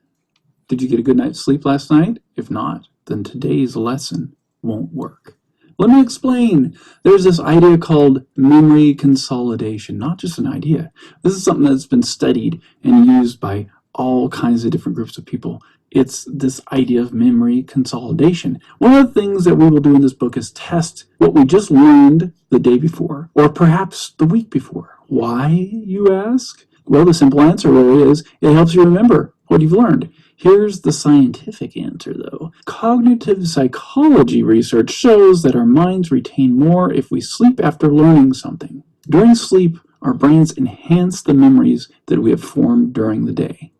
Speaker 12: Did you get a good night's sleep last night? If not, then today's lesson won't work. Let me explain. There's this idea called memory consolidation. Not just an idea. This is something that's been studied and used by all kinds of different groups of people. It's this idea of memory consolidation. One of the things that we will do in this book is test what we just learned the day before, or perhaps the week before. Why, you ask? Well, the simple answer really is it helps you remember what you've learned. Here's the scientific answer, though. Cognitive psychology research shows that our minds retain more if we sleep after learning something. During sleep, our brains enhance the memories that we have formed during the day.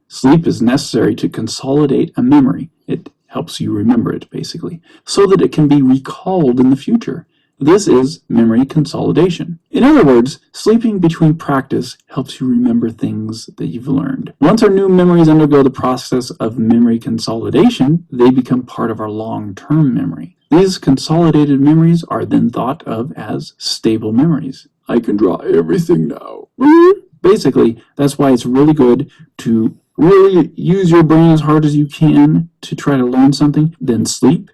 Speaker 12: Sleep is necessary to consolidate a memory. It helps you remember it, basically, so that it can be recalled in the future. This is memory consolidation. In other words, sleeping between practice helps you remember things that you've learned. Once our new memories undergo the process of memory consolidation, they become part of our long-term memory. These consolidated memories are then thought of as stable memories. I can draw everything now. Basically, that's why it's really good to really use your brain as hard as you can to try to learn something, then sleep,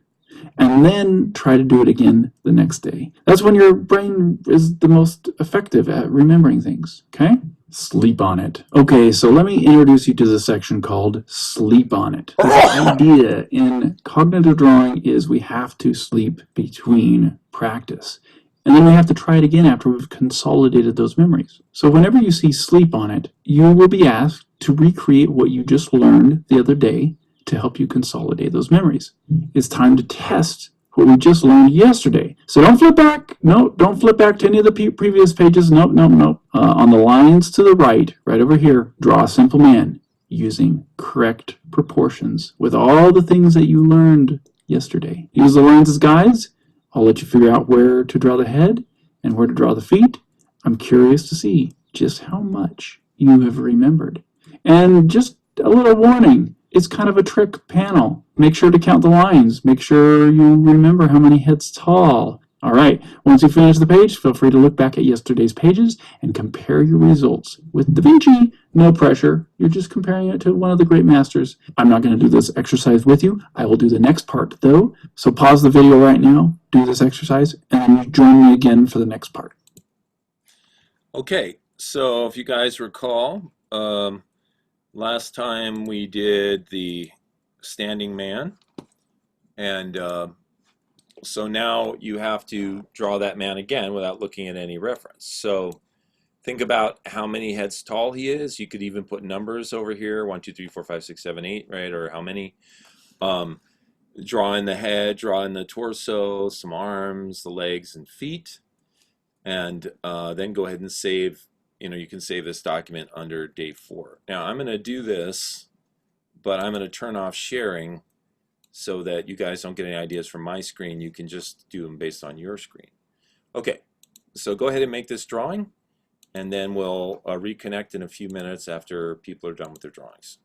Speaker 12: and then try to do it again the next day. That's when your brain is the most effective at remembering things, okay? Sleep on it. Okay, so let me introduce you to the section called Sleep on It. The idea in cognitive drawing is we have to sleep between practice. And then we have to try it again after we've consolidated those memories. So whenever you see sleep on it, you will be asked to recreate what you just learned the other day to help you consolidate those memories. It's time to test what we just learned yesterday. So don't flip back. No, don't flip back to any of the previous pages. Nope. On the lines to the right over here, draw a simple man using correct proportions with all the things that you learned yesterday. Use the lines as guides. I'll let you figure out where to draw the head and where to draw the feet. I'm curious to see just how much you have remembered. And just a little warning, it's kind of a trick panel. Make sure to count the lines. Make sure you remember how many heads tall All right, once you finish the page, feel free to look back at yesterday's pages and compare your results. With Da Vinci, no pressure. You're just comparing it to one of the great masters. I'm not going to do this exercise with you. I will do the next part, though. So pause the video right now, do this exercise, and then join me again for the next part.
Speaker 1: Okay, so if you guys recall, last time we did the standing man, and so now you have to draw that man again without looking at any reference. So think about how many heads tall he is. You could even put numbers over here, 1, 2, 3, 4, 5, 6, 7, 8, right? Or how many. Draw in the head, draw in the torso, some arms, the legs and feet, and then go ahead and save. You can save this document under day 4. Now I'm going to do this, but I'm going to turn off sharing so that you guys don't get any ideas from my screen. You can just do them based on your screen. Okay, so go ahead and make this drawing, and then we'll reconnect in a few minutes after people are done with their drawings.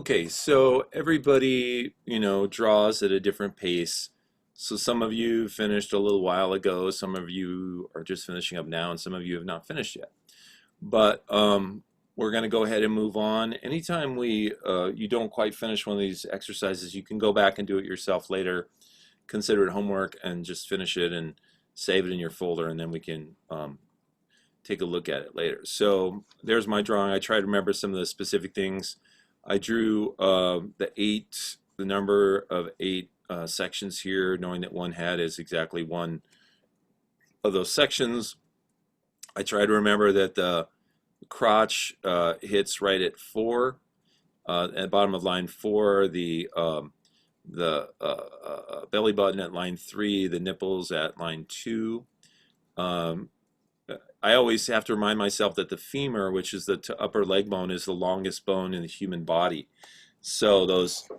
Speaker 1: Okay, so everybody, draws at a different pace. So some of you finished a little while ago, some of you are just finishing up now, and some of you have not finished yet. But we're going to go ahead and move on. Anytime you don't quite finish one of these exercises, you can go back and do it yourself later. Consider it homework and just finish it and save it in your folder, and then we can take a look at it later. So there's my drawing. I try to remember some of the specific things. I drew the number of 8 sections here, knowing that one head is exactly one of those sections. I try to remember that the crotch hits right at 4, at the bottom of line 4, the belly button at line 3, the nipples at line 2. I always have to remind myself that the femur, which is the upper leg bone, is the longest bone in the human body. So those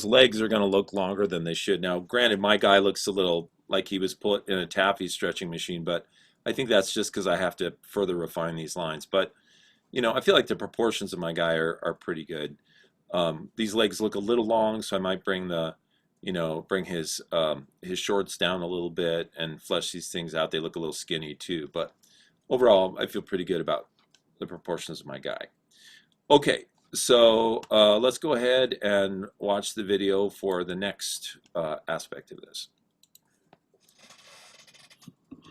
Speaker 1: legs are going to look longer than they should. Now, granted, my guy looks a little like he was put in a taffy stretching machine, but I think that's just because I have to further refine these lines. But, I feel like the proportions of my guy are pretty good. These legs look a little long, so I might bring his shorts down a little bit and flesh these things out. They look a little skinny too, but overall, I feel pretty good about the proportions of my guy. Okay, so let's go ahead and watch the video for the next aspect of this.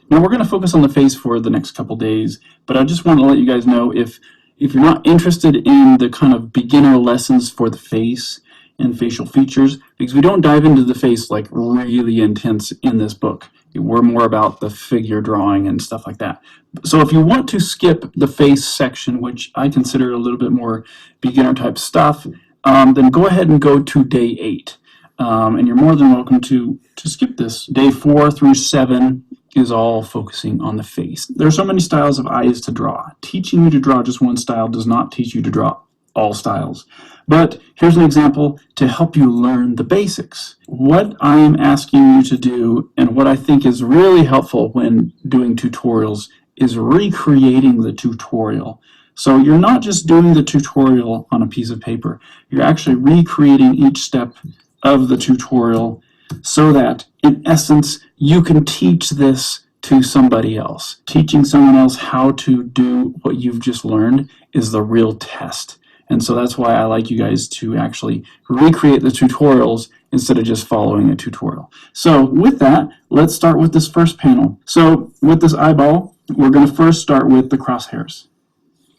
Speaker 12: Now we're going to focus on the face for the next couple days, but I just want to let you guys know if you're not interested in the kind of beginner lessons for the face and facial features, because we don't dive into the face like really intense in this book. We're more about the figure drawing and stuff like that. So if you want to skip the face section, which I consider a little bit more beginner type stuff, then go ahead and go to day 8. And you're more than welcome to skip this. Day 4 through 7 is all focusing on the face. There are so many styles of eyes to draw. Teaching you to draw just one style does not teach you to draw all styles. But here's an example to help you learn the basics. What I am asking you to do, and what I think is really helpful when doing tutorials, is recreating the tutorial. So you're not just doing the tutorial on a piece of paper. You're actually recreating each step of the tutorial so that, in essence, you can teach this to somebody else. Teaching someone else how to do what you've just learned is the real test. And so that's why I like you guys to actually recreate the tutorials instead of just following a tutorial. So with that, let's start with this first panel. So with this eyeball, we're going to first start with the crosshairs.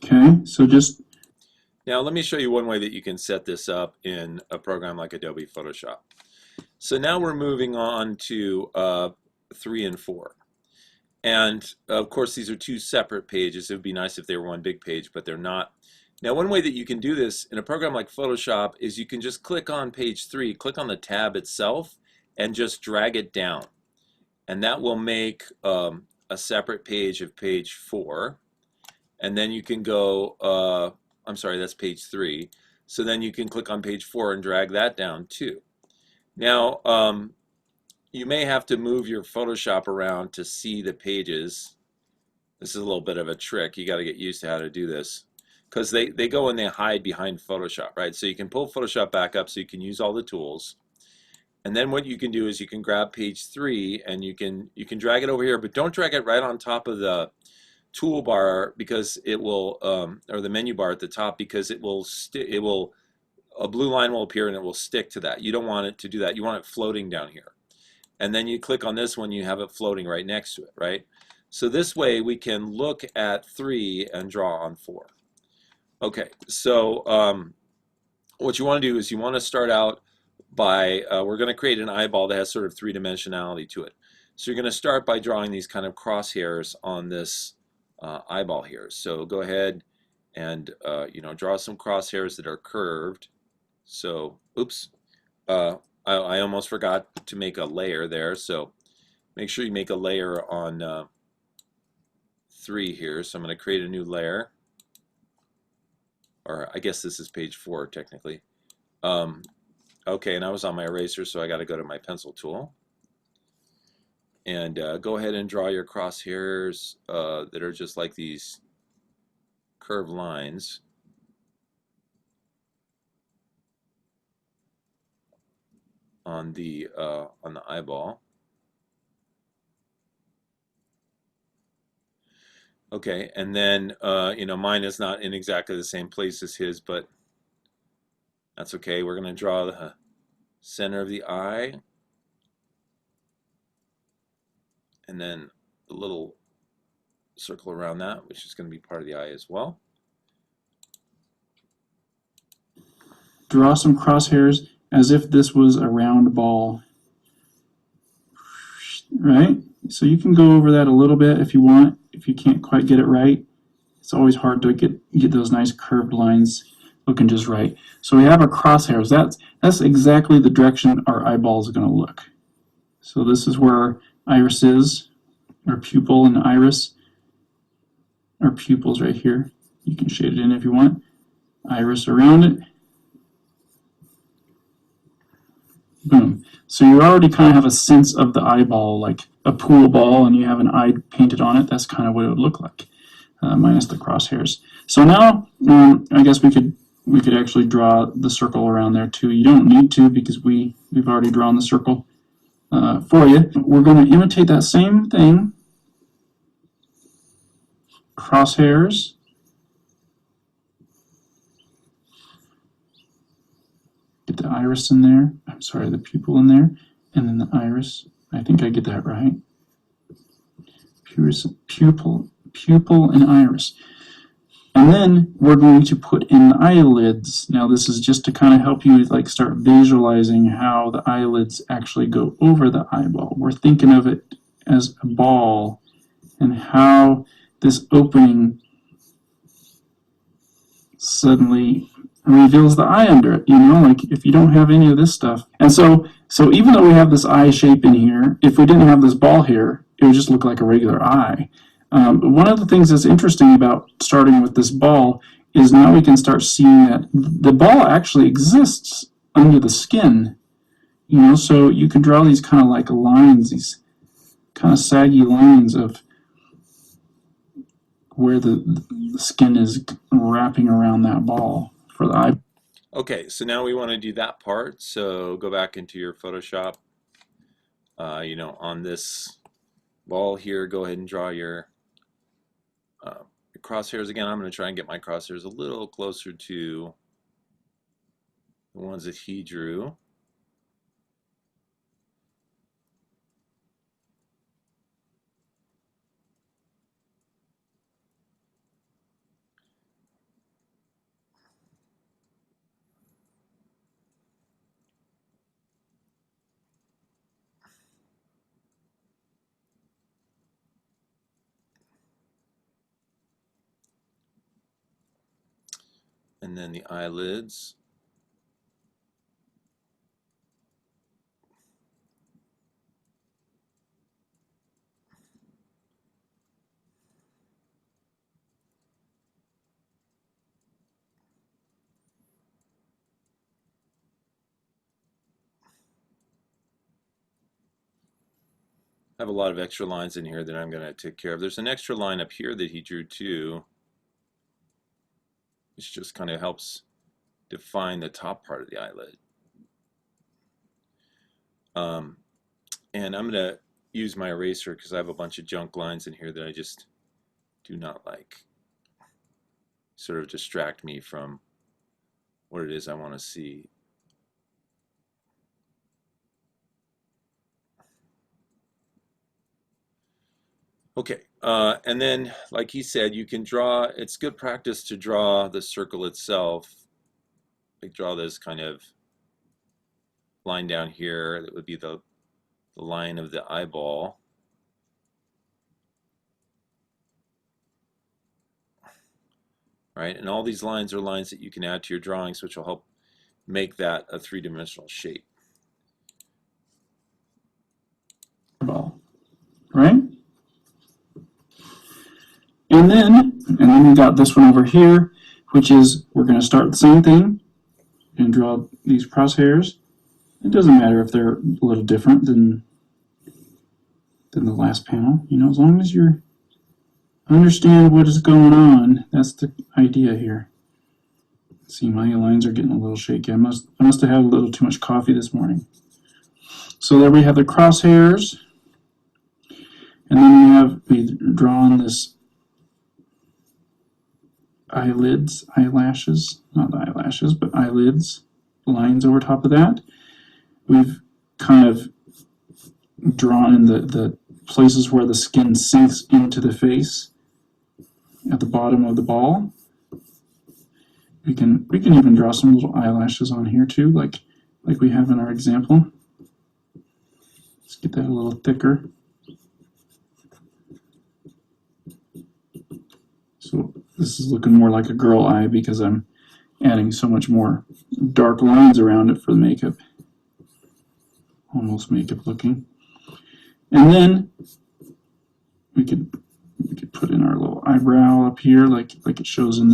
Speaker 12: Okay, so just...
Speaker 1: Now let me show you one way that you can set this up in a program like Adobe Photoshop. So now we're moving on to 3 and 4. And of course these are 2 separate pages. It would be nice if they were one big page, but they're not. Now one way that you can do this in a program like Photoshop is you can just click on page 3, click on the tab itself, and just drag it down. And that will make a separate page of page 4. And then you can go, I'm sorry, that's page 3. So then you can click on page 4 and drag that down too. Now, you may have to move your Photoshop around to see the pages. This is a little bit of a trick. You got to get used to how to do this, because they go and they hide behind Photoshop, right? So you can pull Photoshop back up so you can use all the tools. And then what you can do is you can grab page 3 and you can drag it over here, but don't drag it right on top of the toolbar, because it will, or the menu bar at the top, because it will a blue line will appear and it will stick to that. You don't want it to do that. You want it floating down here. And then you click on this one, you have it floating right next to it, right? So this way we can look at 3 and draw on 4. Okay, so what you want to do is you want to start out by, we're going to create an eyeball that has sort of 3-dimensionality to it. So you're going to start by drawing these kind of crosshairs on this eyeball here. So go ahead and draw some crosshairs that are curved. So, oops, I almost forgot to make a layer there. So make sure you make a layer on 3 here. So I'm going to create a new layer. Or I guess this is page 4 technically. Okay, and I was on my eraser, so I got to go to my pencil tool. And go ahead and draw your crosshairs that are just like these curved lines. on the eyeball. Okay, and then you know, mine is not in exactly the same place as his, but that's okay. We're going to draw the center of the eye, and then a little circle around that, which is going to be part of the eye as well.
Speaker 12: Draw some crosshairs as if this was a round ball. Right? So you can go over that a little bit if you want, if you can't quite get it right. It's always hard to get those nice curved lines looking just right. So we have our crosshairs. That's exactly the direction our eyeball is going to look. So this is where our iris is, our pupil and iris. Our pupil's right here. You can shade it in if you want. Iris around it. Boom. So you already kind of have a sense of the eyeball, like a pool ball, and you have an eye painted on it. That's kind of what it would look like, minus the crosshairs. So now, I guess we could actually draw the circle around there too. You don't need to because we've already drawn the circle for you. We're going to imitate that same thing. Crosshairs. Get the iris in there. I'm sorry, the pupil in there, and then the iris. I think I get that right. Pupil, and iris. And then we're going to put in the eyelids. Now this is just to kind of help you like start visualizing how the eyelids actually go over the eyeball. We're thinking of it as a ball and how this opening suddenly reveals the eye under it, you know, like if you don't have any of this stuff. And so even though we have this eye shape in here, if we didn't have this ball here, it would just look like a regular eye. One of the things that's interesting about starting with this ball is now we can start seeing that the ball actually exists under the skin, you know, so you can draw these kind of like lines, these kind of saggy lines of where the skin is wrapping around that ball for the eye.
Speaker 1: Okay, so now we want to do that part. So go back into your Photoshop. You know, on this ball here, go ahead and draw your crosshairs again. I'm going to try and get my crosshairs a little closer to the ones that he drew. And then the eyelids. I have a lot of extra lines in here that I'm going to take care of. There's an extra line up here that he drew too, which just kind of helps define the top part of the eyelid. And I'm going to use my eraser because I have a bunch of junk lines in here that I just do not like. Sort of distract me from what it is I want to see. Okay, and then like he said, you can draw, it's good practice to draw the circle itself. Like draw this kind of line down here that would be the line of the eyeball. Right, and all these lines are lines that you can add to your drawings, which will help make that a three-dimensional shape.
Speaker 12: Right? And then we got this one over here, which is we're going to start the same thing and draw these crosshairs. It doesn't matter if they're a little different than the last panel, you know, as long as you understand what is going on. That's the idea here. See, my lines are getting a little shaky. I must have had a little too much coffee this morning. So there we have the crosshairs, and then we've drawn this eyelashes, not eyelashes, but eyelids, lines over top of that. We've kind of drawn in the places where the skin sinks into the face at the bottom of the ball. We can even draw some little eyelashes on here too, like we have in our example. Let's get that a little thicker. So this is looking more like a girl eye because I'm adding so much more dark lines around it for the makeup. Almost makeup looking. And then we could put in our little eyebrow up here like it shows in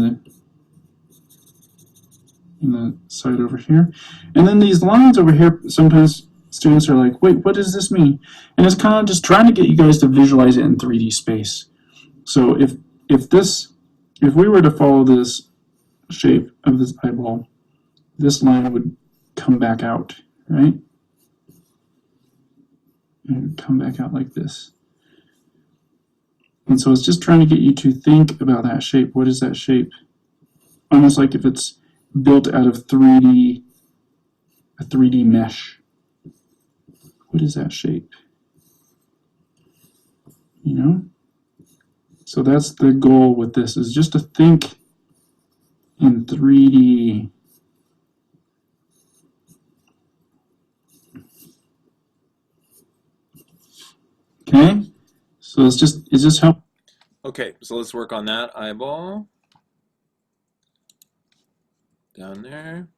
Speaker 12: the side over here. And then these lines over here, sometimes students are like, wait, what does this mean? And it's kind of just trying to get you guys to visualize it in 3D space. So if we were to follow this shape of this eyeball, this line would come back out, right? And come back out like this. And so it's just trying to get you to think about that shape. What is that shape? Almost like if it's built out of a 3D mesh. What is that shape? You know? So that's the goal with this, is just to think in 3D. Okay? So it's just help.
Speaker 1: Okay, so let's work on that eyeball. Down there.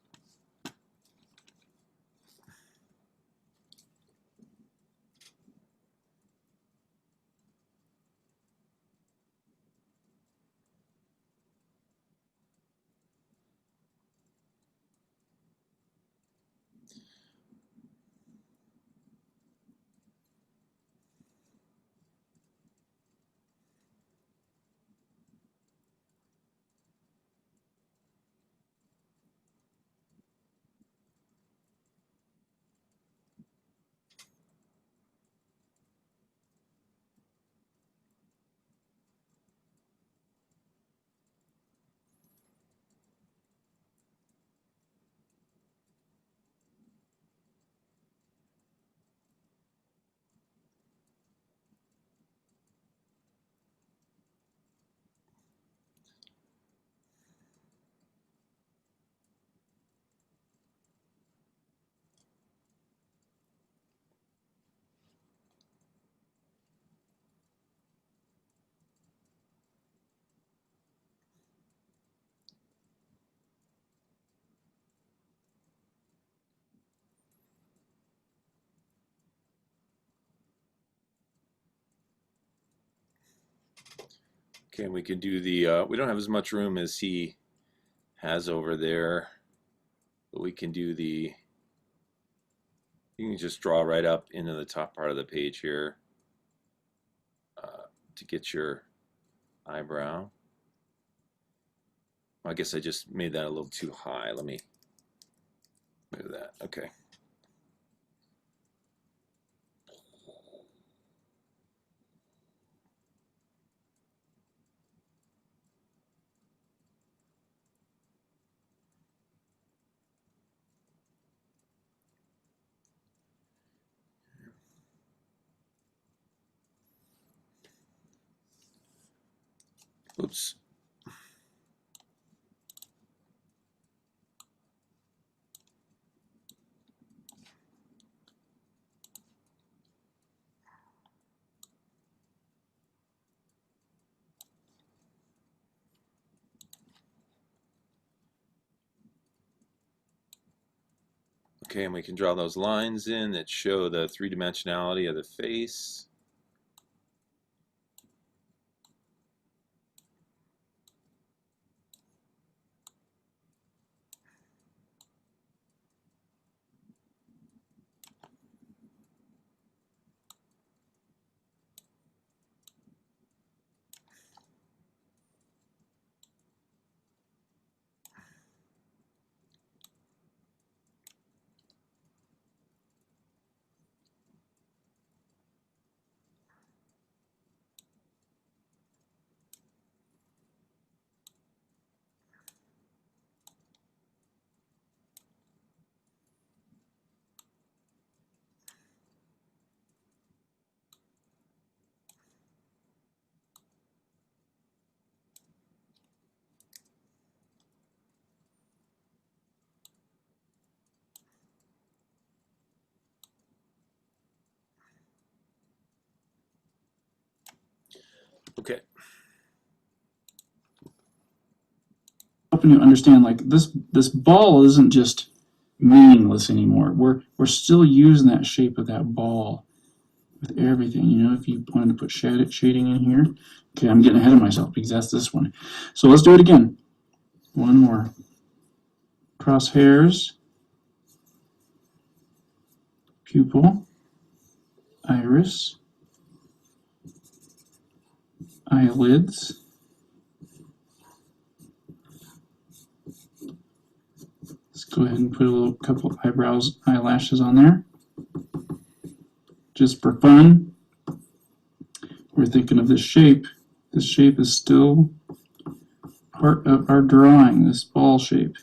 Speaker 1: Okay, and we can do the, we don't have as much room as he has over there, but we can do the, you can just draw right up into the top part of the page here to get your eyebrow. I guess I just made that a little too high. Let me move that. Okay. Oops. Okay, and we can draw those lines in that show the three-dimensionality of the face. Okay.
Speaker 12: Helping you understand, like this ball isn't just meaningless anymore. We're still using that shape of that ball with everything. You know, if you wanted to put shading in here. Okay, I'm getting ahead of myself because that's this one. So let's do it again. One more. Crosshairs, pupil, iris, eyelids, let's go ahead and put a little couple eyebrows, eyelashes on there. Just for fun, we're thinking of this shape. This shape is still part of our drawing, this ball shape.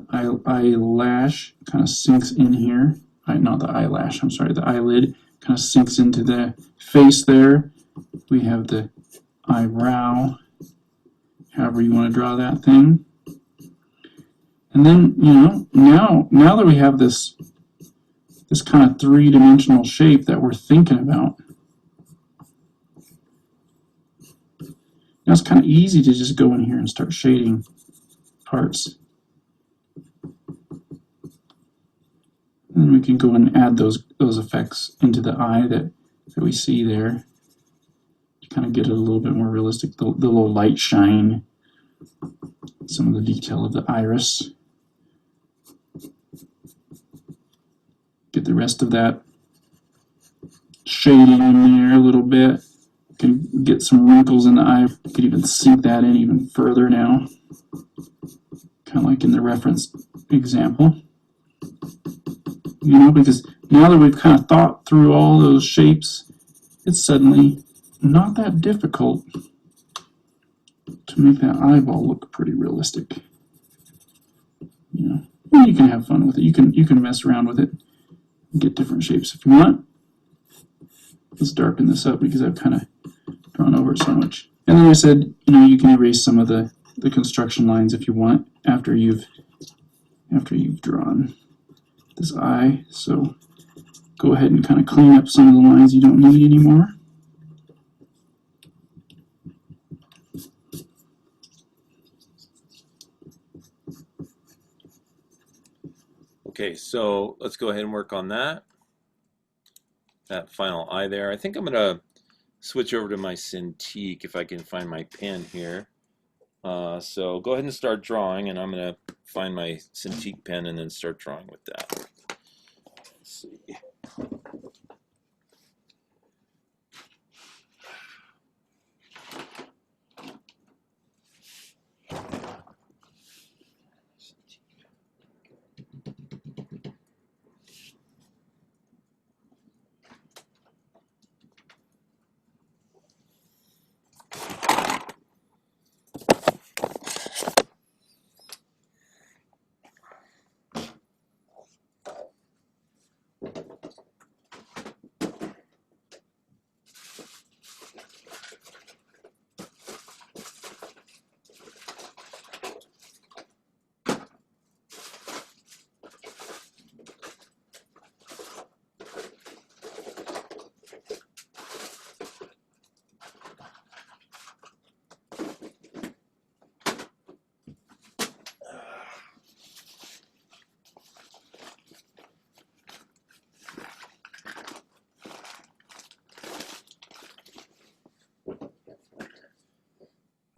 Speaker 12: Eyelash kind of sinks in here. Not the eyelash, I'm sorry, the eyelid kind of sinks into the face there. We have the eyebrow, however you want to draw that thing. And then, you know, now that we have this kind of three-dimensional shape that we're thinking about, now it's kind of easy to just go in here and start shading parts. And we can go and add those effects into the eye that we see there to kind of get it a little bit more realistic. The little light shine, some of the detail of the iris. Get the rest of that shading in there a little bit. Can get some wrinkles in the eye. Could even sink that in even further now. Kind of like in the reference example. You know, because now that we've kind of thought through all those shapes, it's suddenly not that difficult to make that eyeball look pretty realistic. You know, and you can have fun with it. You can mess around with it and get different shapes if you want. Let's darken this up because I've kind of drawn over it so much. And then I said, you know, you can erase some of the construction lines if you want after you've drawn this eye. So go ahead and kind of clean up some of the lines you don't need anymore.
Speaker 1: Okay, so let's go ahead and work on that final eye there. I think I'm gonna switch over to my Cintiq if I can find my pen here. So go ahead and start drawing, and I'm gonna find my Cintiq pen and then start drawing with that. Let's see.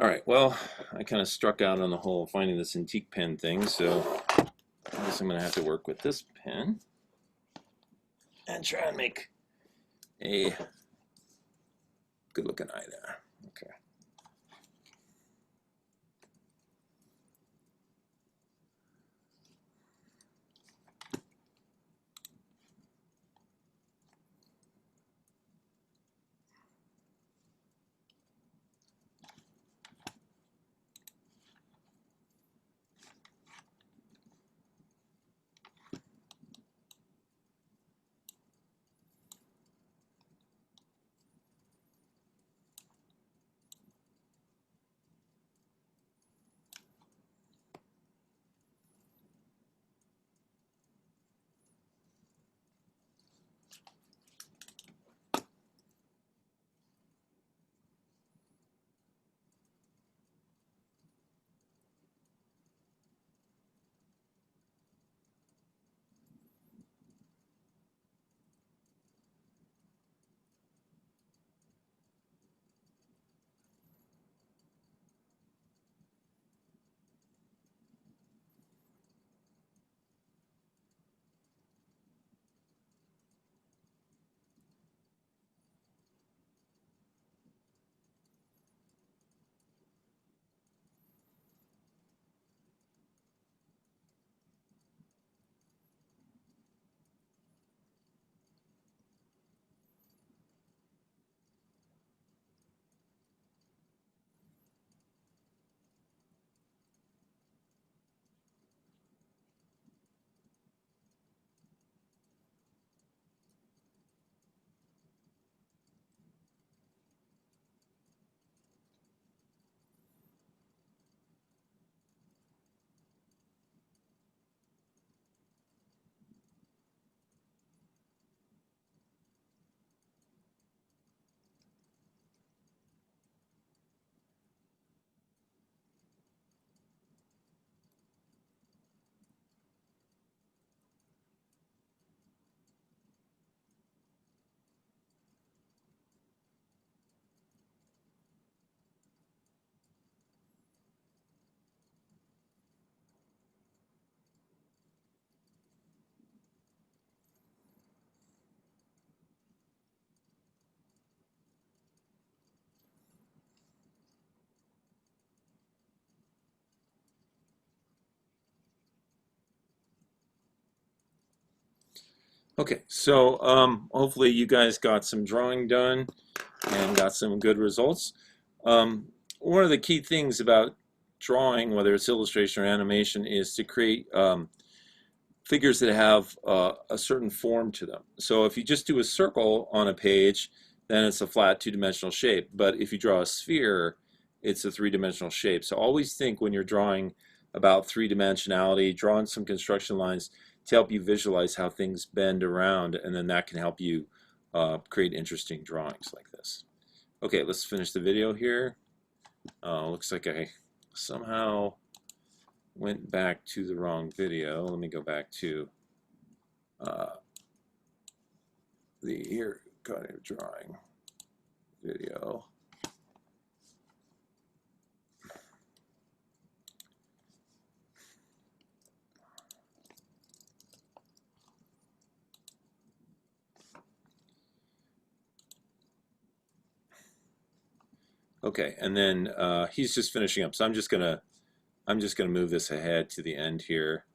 Speaker 1: All right, well, I kind of struck out on the whole finding the Cintiq pen thing, so I guess I'm going to have to work with this pen and try and make a good looking eye there. Okay. Okay, so hopefully you guys got some drawing done and got some good results. One of the key things about drawing, whether it's illustration or animation, is to create figures that have a certain form to them. So if you just do a circle on a page, then it's a flat two-dimensional shape. But if you draw a sphere, it's a three-dimensional shape. So always think when you're drawing about three-dimensionality, drawing some construction lines to help you visualize how things bend around, and then that can help you create interesting drawings like this. Okay, let's finish the video here. Looks like I somehow went back to the wrong video. Let me go back to the here kind of drawing video. Okay, and then he's just finishing up. So I'm just gonna move this ahead to the end here.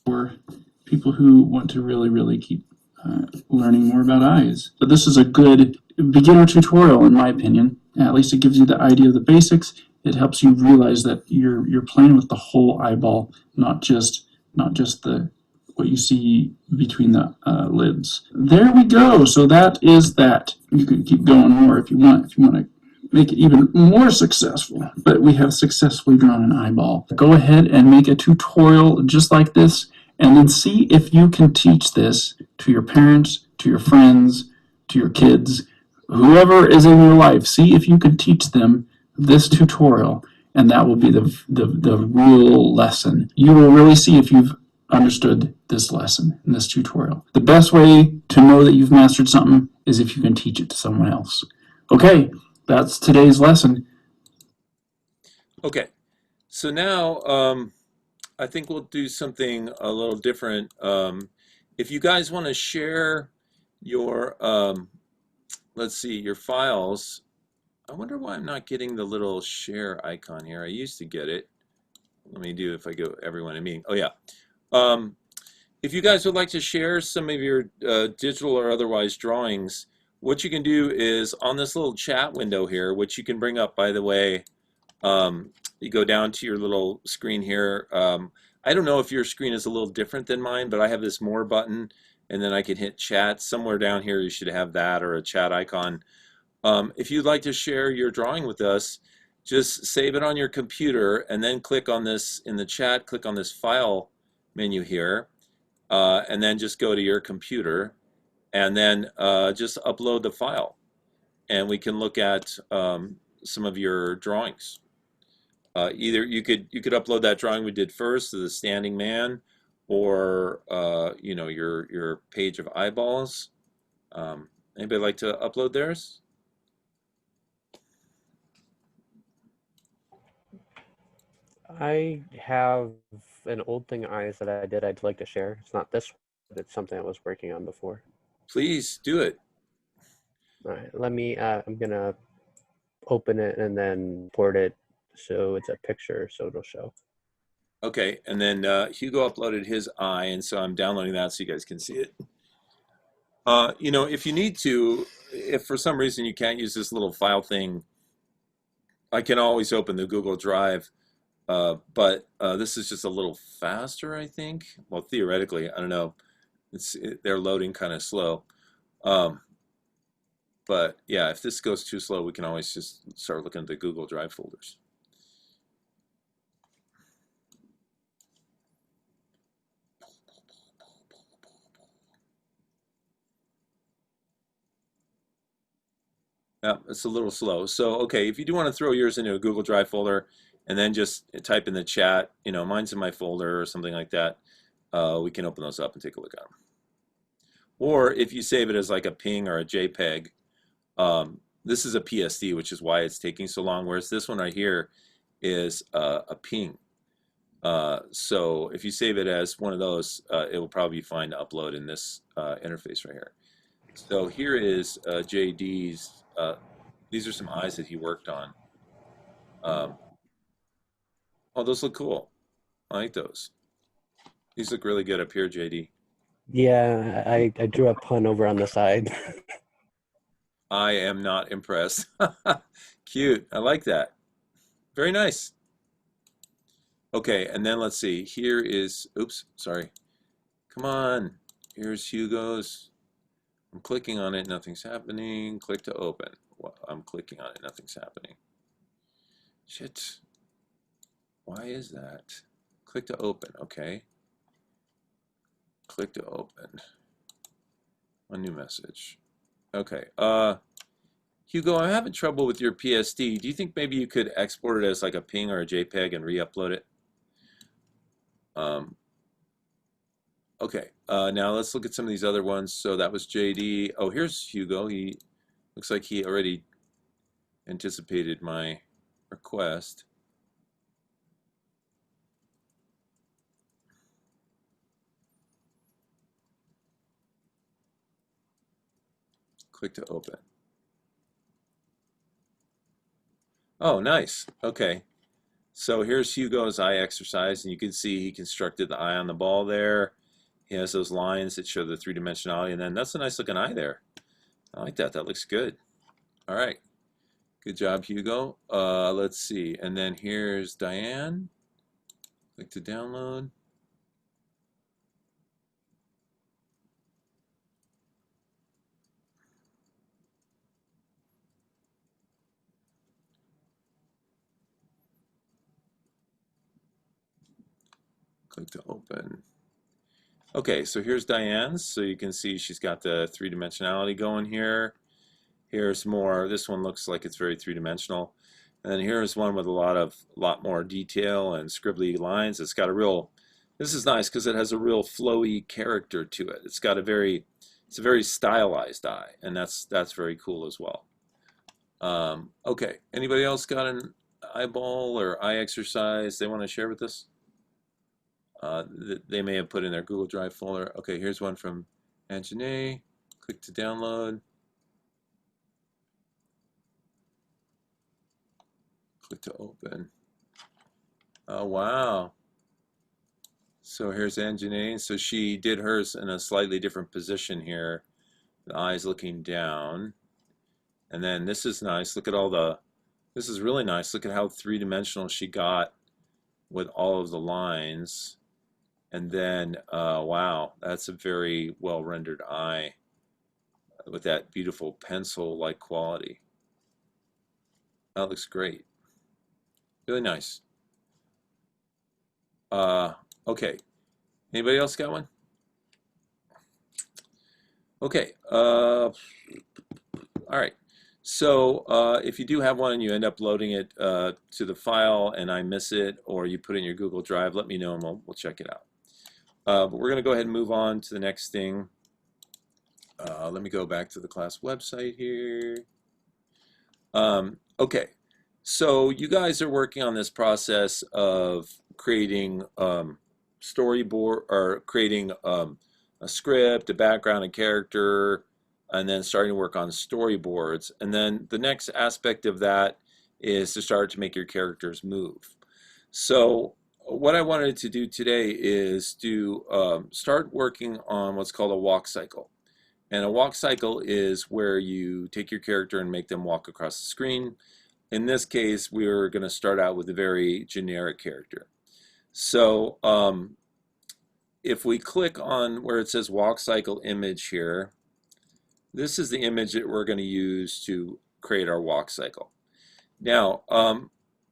Speaker 12: For people who want to really keep learning more about eyes. But this is a good beginner tutorial, in my opinion. At least it gives you the idea of the basics. It helps you realize that you're playing with the whole eyeball, not just the what you see between the lids. There we go. So that is that. You can keep going more if you want. If you want to make it even more successful. But we have successfully drawn an eyeball. Go ahead and make a tutorial just like this, and then see if you can teach this to your parents, to your friends, to your kids, whoever is in your life. See if you can teach them this tutorial, and that will be the real lesson. You will really see if you've understood this lesson in this tutorial. The best way to know that you've mastered something is if you can teach it to someone else. Okay, that's today's lesson.
Speaker 1: Okay, so now I think we'll do something a little different. If you guys want to share your, let's see, your files. I wonder why I'm not getting the little share icon here. I used to get it. Let me do if I go everyone in meeting. Oh yeah. If you guys would like to share some of your digital or otherwise drawings, what you can do is on this little chat window here, which you can bring up, by the way, you go down to your little screen here. I don't know if your screen is a little different than mine, but I have this more button, and then I can hit chat. Somewhere down here you should have that or a chat icon. If you'd like to share your drawing with us, just save it on your computer and then click on this in the chat, click on this file menu here, and then just go to your computer and then just upload the file, and we can look at some of your drawings. Either you could upload that drawing we did first, the standing man, or you know, your page of eyeballs. Anybody like to upload theirs?
Speaker 13: I have an old thing eyes that I did I'd like to share. It's not this one, but it's something I was working on before.
Speaker 1: Please do it.
Speaker 13: All right, let me, I'm gonna open it and then port it so it's a picture so it'll show.
Speaker 1: Okay, and then Hugo uploaded his eye, and so I'm downloading that so you guys can see it. You know, if you need to, if for some reason you can't use this little file thing, I can always open the Google Drive, but this is just a little faster, I think. Well, theoretically, I don't know. They're loading kind of slow. But yeah, if this goes too slow, we can always just start looking at the Google Drive folders. Yeah, it's a little slow. So, okay, if you do want to throw yours into a Google Drive folder and then just type in the chat, you know, mine's in my folder or something like that, we can open those up and take a look at them. Or if you save it as like a PNG or a JPEG, this is a PSD, which is why it's taking so long, whereas this one right here is a PNG. So if you save it as one of those, it will probably be fine to upload in this interface right here. So here is JD's, these are some eyes that he worked on. Oh, those look cool. I like those. These look really good up here, JD.
Speaker 13: Yeah, I drew a pun over on the side.
Speaker 1: I am not impressed. Cute. I like that. Very nice. Okay, and then let's see. Here is, oops, sorry. Come on. Here's Hugo's. I'm clicking on it, nothing's happening. Click to open. Well, I'm clicking on it, nothing's happening. Shit. Why is that? Click to open, okay. Click to open. A new message. Okay, Hugo, I'm having trouble with your PSD. Do you think maybe you could export it as like a PNG or a JPEG and re-upload it? Okay, now let's look at some of these other ones. So that was JD. Oh, here's Hugo. He looks like he already anticipated my request. Click to open. Oh, nice. Okay. So here's Hugo's eye exercise, and you can see he constructed the eye on the ball there. He has those lines that show the three-dimensionality, and then that's a nice looking eye there. I like that. That looks good. All right. Good job, Hugo. Let's see. And then here's Diane. Click to download. Click to open. Okay, so here's Diane's. So you can see she's got the three-dimensionality going here. Here's more. This one looks like it's very three-dimensional. And then here's one with a lot more detail and scribbly lines. It's got a real, this is nice because it has a real flowy character to it. It's got a very, it's a very stylized eye, and that's very cool as well. Okay, anybody else got an eyeball or eye exercise they want to share with us? They may have put in their Google Drive folder. Okay, here's one from Anjanae. Click to download. Click to open. Oh, wow. So here's Anjanae. So she did hers in a slightly different position here. The eyes looking down. And then this is nice. Look at all the, this is really nice. Look at how three-dimensional she got with all of the lines. And then, wow, that's a very well-rendered eye with that beautiful pencil-like quality. That looks great. Really nice. Okay. Anybody else got one? Okay. All right. So if you do have one and you end up loading it to the file and I miss it, or you put it in your Google Drive, let me know and we'll check it out. But we're going to go ahead and move on to the next thing. Let me go back to the class website here. Okay, so you guys are working on this process of creating storyboard, or creating a script, a background, a character, and then starting to work on storyboards. And then the next aspect of that is to start to make your characters move. So what I wanted to do today is to start working on what's called a walk cycle. And a walk cycle is where you take your character and make them walk across the screen. In this case, we're going to start out with a very generic character. So if we click on where it says walk cycle image here, this is the image that we're going to use to create our walk cycle. Now,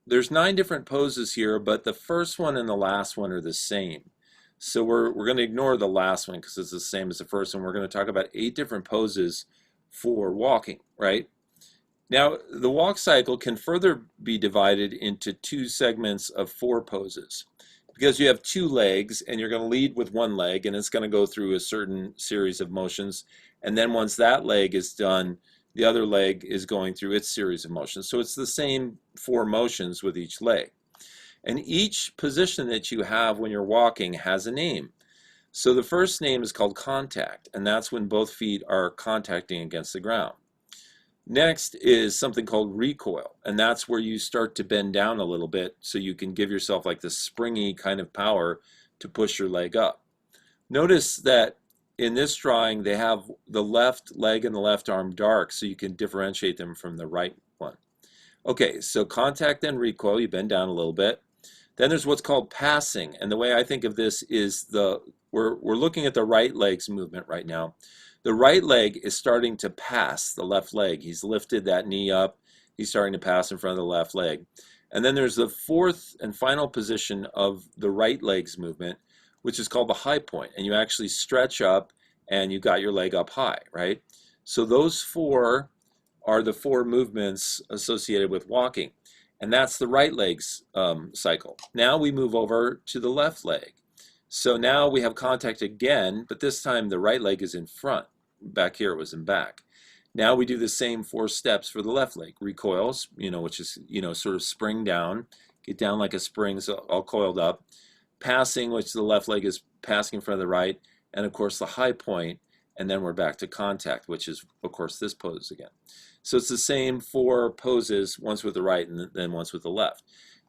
Speaker 1: there's 9 different poses here, but the first one and the last one are the same. So we're going to ignore the last one because it's the same as the first one. We're going to talk about 8 different poses for walking, right? Now, the walk cycle can further be divided into 2 segments of 4 poses. Because you have 2 legs and you're going to lead with one leg and it's going to go through a certain series of motions. And then once that leg is done, the other leg is going through its series of motions. So it's the same 4 motions with each leg. And each position that you have when you're walking has a name. So the first name is called contact, and that's when both feet are contacting against the ground. Next is something called recoil, and that's where you start to bend down a little bit so you can give yourself like this springy kind of power to push your leg up. Notice that in this drawing, they have the left leg and the left arm dark, so you can differentiate them from the right one. Okay, so contact and recoil, you bend down a little bit. Then there's what's called passing, and the way I think of this is we're looking at the right leg's movement right now. The right leg is starting to pass the left leg. He's lifted that knee up. He's starting to pass in front of the left leg. And then there's the fourth and final position of the right leg's movement, which is called the high point. And you actually stretch up and you got your leg up high, right? So those four are the four movements associated with walking. And that's the right leg's cycle. Now we move over to the left leg. So now we have contact again, but this time the right leg is in front. Back here it was in back. Now we do the same 4 steps for the left leg. Recoils, which is, sort of spring down, get down like a spring, so all coiled up. Passing, which the left leg is passing in front of the right, and of course the high point, and then we're back to contact, which is, of course, this pose again. So it's the same 4 poses, once with the right and then once with the left.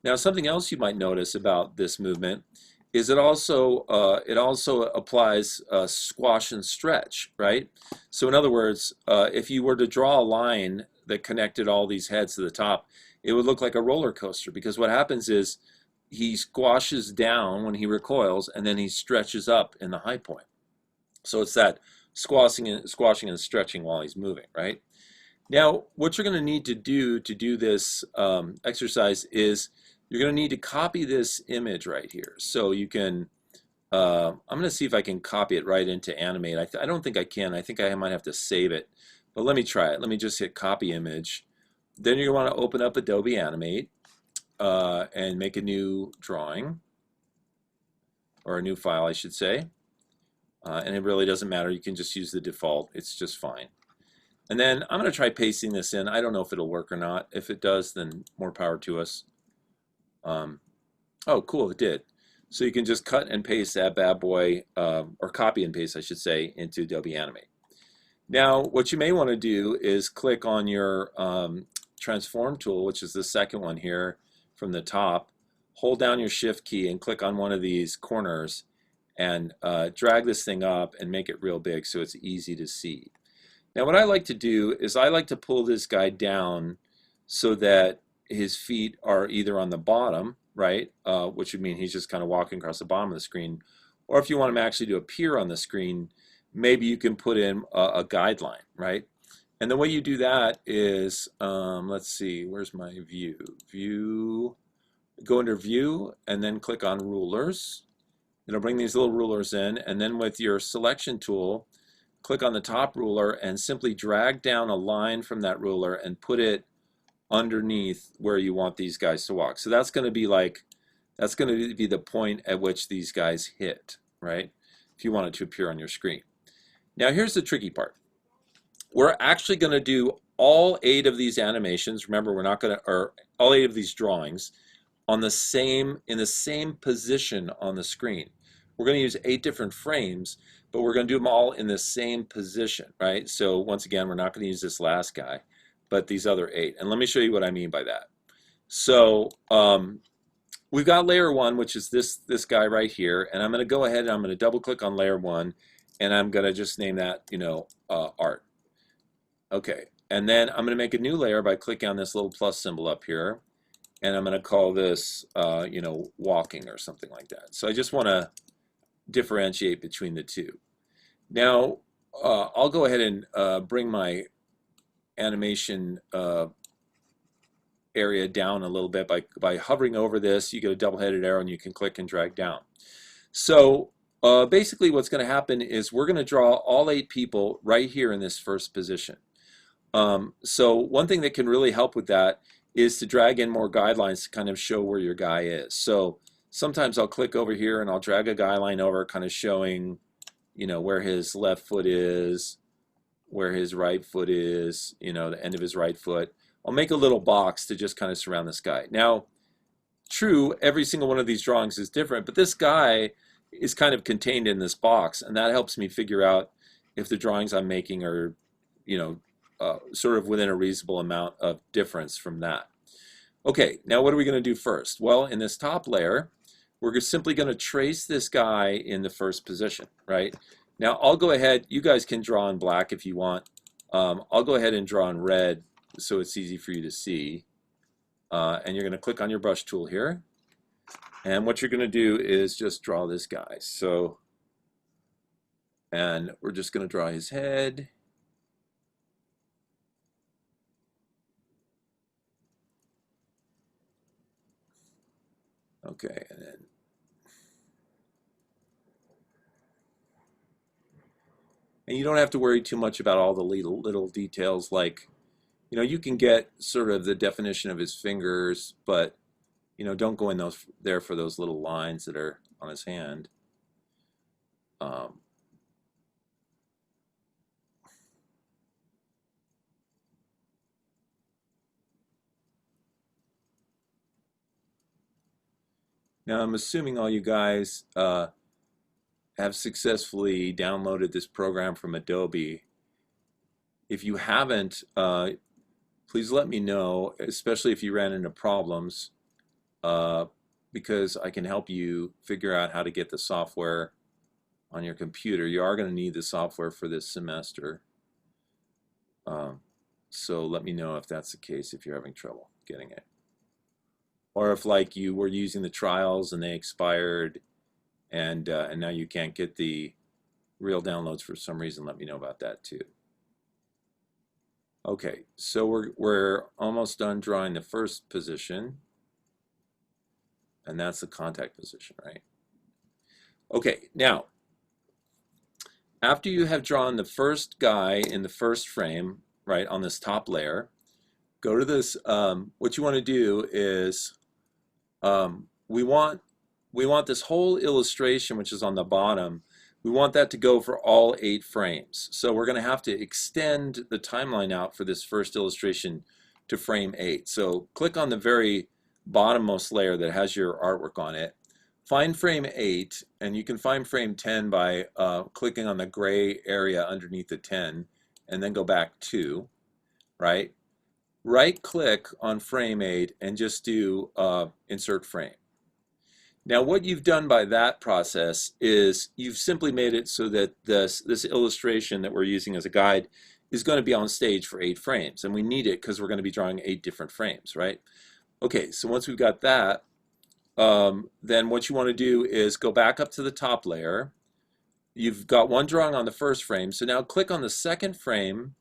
Speaker 1: Now, something else you might notice about this movement is it also applies squash and stretch, right? So in other words, if you were to draw a line that connected all these heads to the top, it would look like a roller coaster, because what happens is he squashes down when he recoils, and then he stretches up in the high point. So it's that squashing and stretching while he's moving, right? Now, what you're going to need to do this exercise is you're going to need to copy this image right here. So you can, I'm going to see if I can copy it right into Animate. I don't think I can. I think I might have to save it. But let me try it. Let me just hit Copy Image. Then you're going to want to open up Adobe Animate and make a new drawing, or a new file, I should say. And it really doesn't matter. You can just use the default. It's just fine. And then I'm going to try pasting this in. I don't know if it'll work or not. If it does, then more power to us. Oh, cool, it did. So you can just cut and paste that bad boy, or copy and paste, I should say, into Adobe Animate. Now, what you may want to do is click on your transform tool, which is the second one here from the top. Hold down your shift key and click on one of these corners and drag this thing up and make it real big so it's easy to see. Now, what I like to do is I like to pull this guy down so that his feet are either on the bottom, right, which would mean he's just kind of walking across the bottom of the screen, or if you want him actually to appear on the screen, maybe you can put in a guideline, right? And the way you do that is, let's see, where's my view? View, go under View, and then click on Rulers. It'll bring these little rulers in, and then with your selection tool, click on the top ruler and simply drag down a line from that ruler and put it underneath where you want these guys to walk. So that's going to be the point at which these guys hit, right? If you want it to appear on your screen. Now here's the tricky part. We're actually going to do all 8 of these animations. Remember, we're not going to, or all 8 of these drawings in the same position on the screen. We're going to use 8 different frames, but we're going to do them all in the same position, right? So once again, we're not going to use this last guy, but these other 8. And let me show you what I mean by that. So we've got layer 1, which is this guy right here, and I'm going to go ahead and I'm going to double click on layer 1, and I'm going to just name that, art. Okay, and then I'm going to make a new layer by clicking on this little plus symbol up here, and I'm going to call this, walking or something like that. So I just want to differentiate between the two. Now, I'll go ahead and bring my animation area down a little bit by hovering over this. You get a double-headed arrow and you can click and drag down. So basically what's going to happen is we're going to draw all 8 people right here in this first position. So one thing that can really help with that is to drag in more guidelines to kind of show where your guy is. So sometimes I'll click over here and I'll drag a guideline over, kind of showing, where his left foot is, where his right foot is, the end of his right foot. I'll make a little box to just kind of surround this guy. Now, true, every single one of these drawings is different, but this guy is kind of contained in this box, and that helps me figure out if the drawings I'm making are, sort of within a reasonable amount of difference from that. Okay, now what are we going to do first? Well, in this top layer, we're simply going to trace this guy in the first position, right? Now I'll go ahead, you guys can draw in black if you want. I'll go ahead and draw in red so it's easy for you to see. And you're going to click on your brush tool here. And what you're going to do is just draw this guy. So, and we're just going to draw his head. Okay, and you don't have to worry too much about all the little details, like, you know, you can get sort of the definition of his fingers, but, you know, don't go in there for those little lines that are on his hand. Now I'm assuming all you guys have successfully downloaded this program from Adobe. If you haven't, please let me know, especially if you ran into problems, because I can help you figure out how to get the software on your computer. You are going to need the software for this semester. So let me know if that's the case, if you're having trouble getting it. Or if, like, you were using the trials and they expired, and now you can't get the real downloads for some reason, let me know about that too. Okay, so we're almost done drawing the first position, and that's the contact position, right? Okay, now, after you have drawn the first guy in the first frame, right, on this top layer, go to this, what you want to do is, we want this whole illustration, which is on the bottom, we want that to go for all 8 frames. So we're going to have to extend the timeline out for this first illustration to frame 8. So click on the very bottommost layer that has your artwork on it. Find frame 8, and you can find frame 10 by clicking on the gray area underneath the 10, and then go back 2, right? Right-click on frame 8 and just do insert frame. Now what you've done by that process is you've simply made it so that this illustration that we're using as a guide is going to be on stage for 8 frames, and we need it because we're going to be drawing 8 different frames, right? Okay, so once we've got that, then what you want to do is go back up to the top layer. You've got one drawing on the first frame, so now click on the second frame,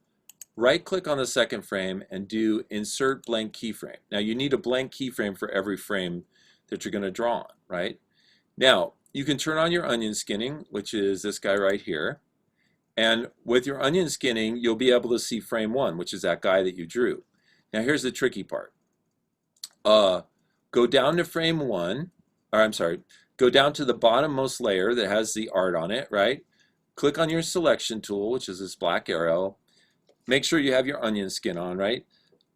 Speaker 1: right-click on the second frame, and do Insert Blank Keyframe. Now you need a blank keyframe for every frame that you're going to draw on, right? Now, you can turn on your onion skinning, which is this guy right here. And with your onion skinning, you'll be able to see frame 1, which is that guy that you drew. Now, here's the tricky part. Go down to frame 1, or I'm sorry, go down to the bottommost layer that has the art on it, right? Click on your selection tool, which is this black arrow. Make sure you have your onion skin on, right?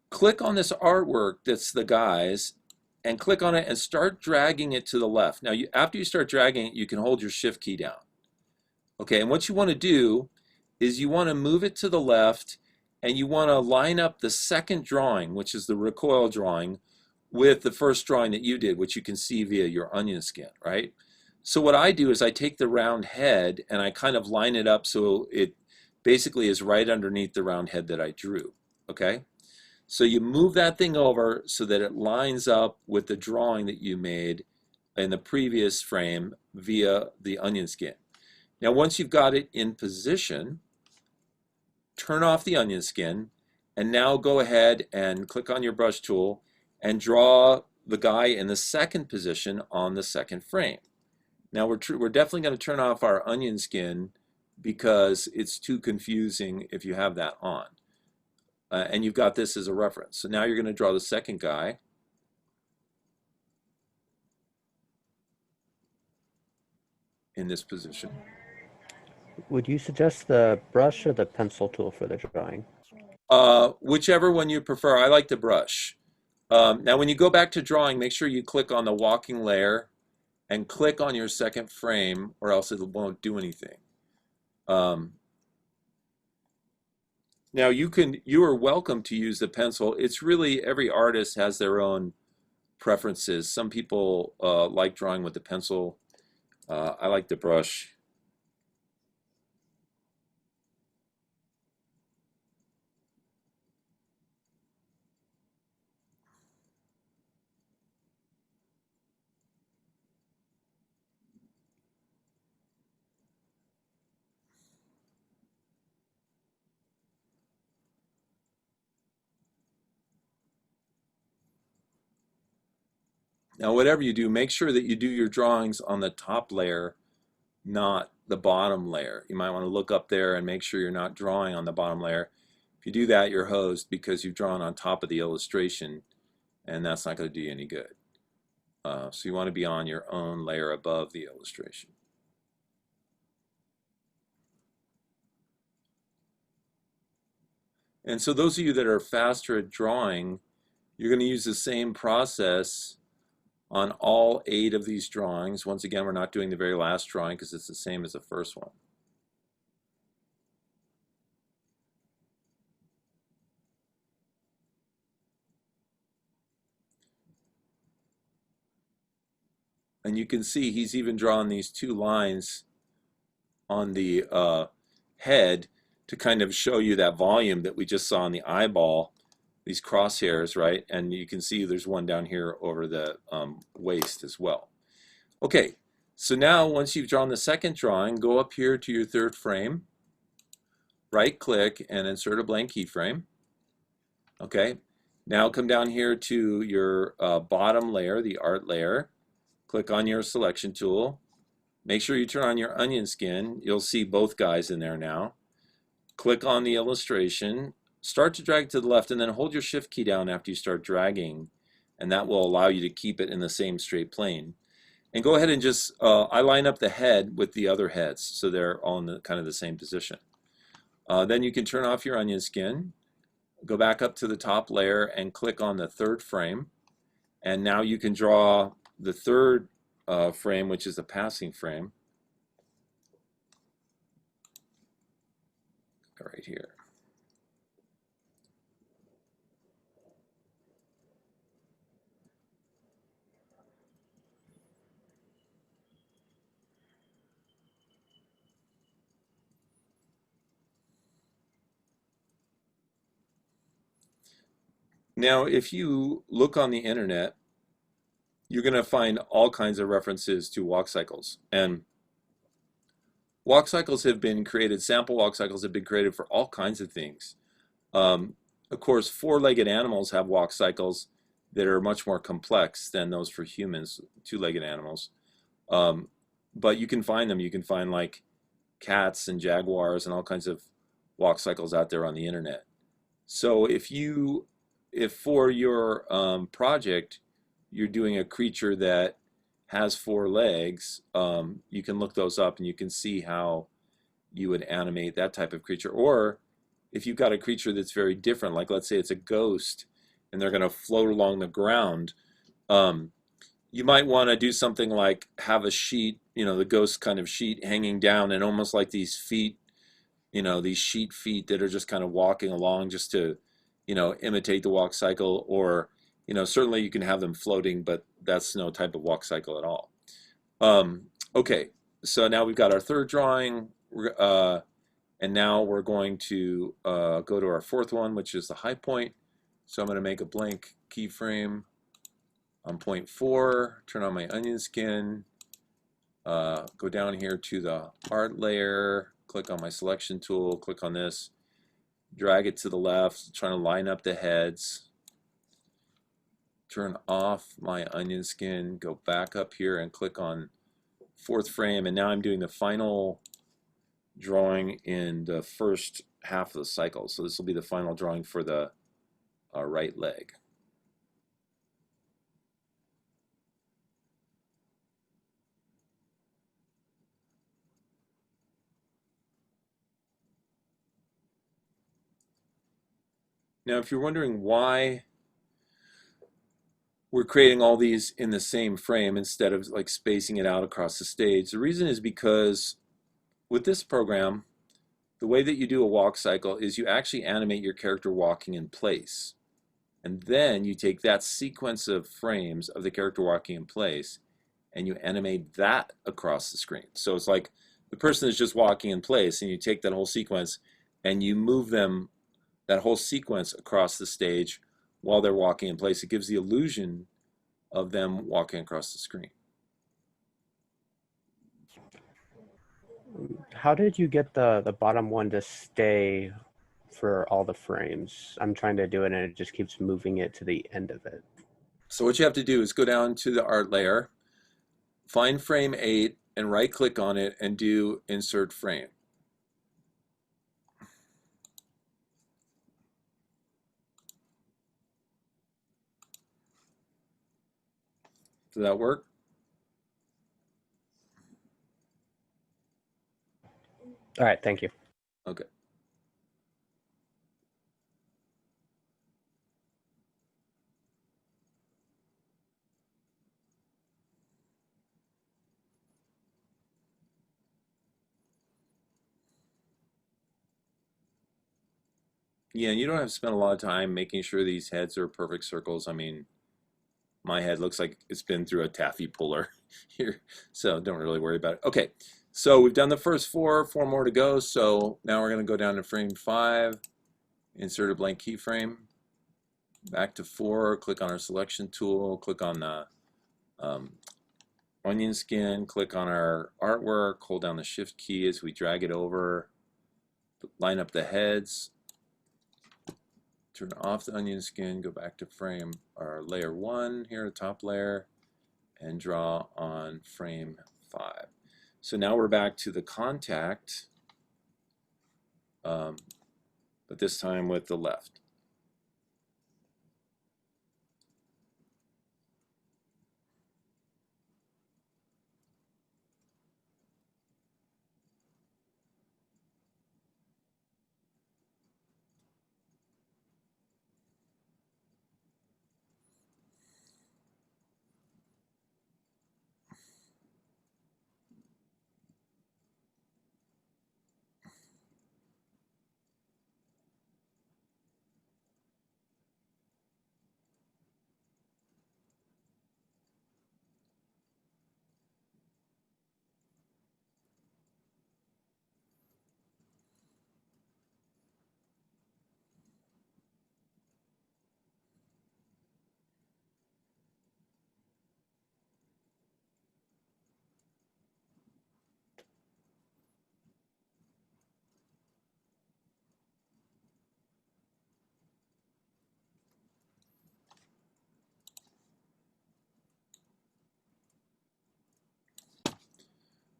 Speaker 1: Click on this artwork that's the guy's, and click on it and start dragging it to the left. Now, after you start dragging it, you can hold your shift key down. Okay, and what you want to do is you want to move it to the left, and you want to line up the second drawing, which is the recoil drawing, with the first drawing that you did, which you can see via your onion skin, right? So what I do is I take the round head and I kind of line it up so it basically is right underneath the round head that I drew, okay? So you move that thing over so that it lines up with the drawing that you made in the previous frame via the onion skin. Now once you've got it in position, turn off the onion skin, and now go ahead and click on your brush tool and draw the guy in the second position on the second frame. Now we're definitely going to turn off our onion skin because it's too confusing if you have that on. And you've got this as a reference. So now you're going to draw the second guy. In this position.
Speaker 13: Would you suggest the brush or the pencil tool for the drawing?
Speaker 1: Whichever one you prefer. I like the brush. Now when you go back to drawing, make sure you click on the walking layer and click on your second frame, or else it won't do anything. Now you are welcome to use the pencil. It's really, every artist has their own preferences. Some people like drawing with the pencil. I like the brush. Now, whatever you do, make sure that you do your drawings on the top layer, not the bottom layer. You might want to look up there and make sure you're not drawing on the bottom layer. If you do that, you're hosed because you've drawn on top of the illustration, and that's not going to do you any good. So you want to be on your own layer above the illustration. And so those of you that are faster at drawing, you're going to use the same process on all 8 of these drawings. Once again, we're not doing the very last drawing because it's the same as the first one. And you can see he's even drawn these 2 lines on the head to kind of show you that volume that we just saw in the eyeball, these crosshairs, right? And you can see there's one down here over the waist as well. Okay, so now once you've drawn the second drawing, go up here to your 3rd frame, right click and insert a blank keyframe. Okay, now come down here to your bottom layer, the art layer, click on your selection tool, make sure you turn on your onion skin. You'll see both guys in there now. Click on the illustration, start to drag to the left, and then hold your shift key down after you start dragging, and that will allow you to keep it in the same straight plane. And go ahead and just, I line up the head with the other heads, so they're all in kind of the same position. Then you can turn off your onion skin, go back up to the top layer and click on the 3rd frame, and now you can draw the 3rd frame, which is the passing frame. Right here. Now, if you look on the internet, you're going to find all kinds of references to walk cycles. And walk cycles have been created, sample walk cycles have been created for all kinds of things. Of course, 4-legged animals have walk cycles that are much more complex than those for humans, 2-legged animals. But you can find them. You can find like cats and jaguars and all kinds of walk cycles out there on the internet. So if for your project you're doing a creature that has 4 legs, you can look those up and you can see how you would animate that type of creature. Or if you've got a creature that's very different, like let's say it's a ghost and they're going to float along the ground, you might want to do something like have a sheet, the ghost kind of sheet hanging down, and almost like these feet, these sheet feet that are just kind of walking along just to, imitate the walk cycle. Or, certainly you can have them floating, but that's no type of walk cycle at all. Okay, so now we've got our 3rd drawing, and now we're going to go to our 4th one, which is the high point. So I'm going to make a blank keyframe on point 4, turn on my onion skin, go down here to the art layer, click on my selection tool, click on this, drag it to the left, trying to line up the heads, turn off my onion skin, go back up here and click on 4th frame, and now I'm doing the final drawing in the first half of the cycle. So this will be the final drawing for the right leg. Now, if you're wondering why we're creating all these in the same frame instead of like spacing it out across the stage, the reason is because with this program, the way that you do a walk cycle is you actually animate your character walking in place. And then you take that sequence of frames of the character walking in place and you animate that across the screen. So it's like the person is just walking in place, and you take that whole sequence and you move them, that whole sequence across the stage while they're walking in place. It gives the illusion of them walking across the screen.
Speaker 13: How did you get the bottom one to stay for all the frames? I'm trying to do it and it just keeps moving it to the end of it.
Speaker 1: So what you have to do is go down to the art layer, find frame 8, and right click on it and do insert frame. Does that work?
Speaker 13: All right, thank you.
Speaker 1: Okay. Yeah, and you don't have to spend a lot of time making sure these heads are perfect circles. I mean, my head looks like it's been through a taffy puller here, so don't really worry about it. Okay, so we've done the first four more to go. So now we're going to go down to frame 5, insert a blank keyframe, back to 4, click on our selection tool, click on the onion skin, click on our artwork, hold down the shift key as we drag it over, line up the heads, turn off the onion skin, go back to frame our layer 1 here, top layer, and draw on frame 5. So now we're back to the contact, but this time with the left.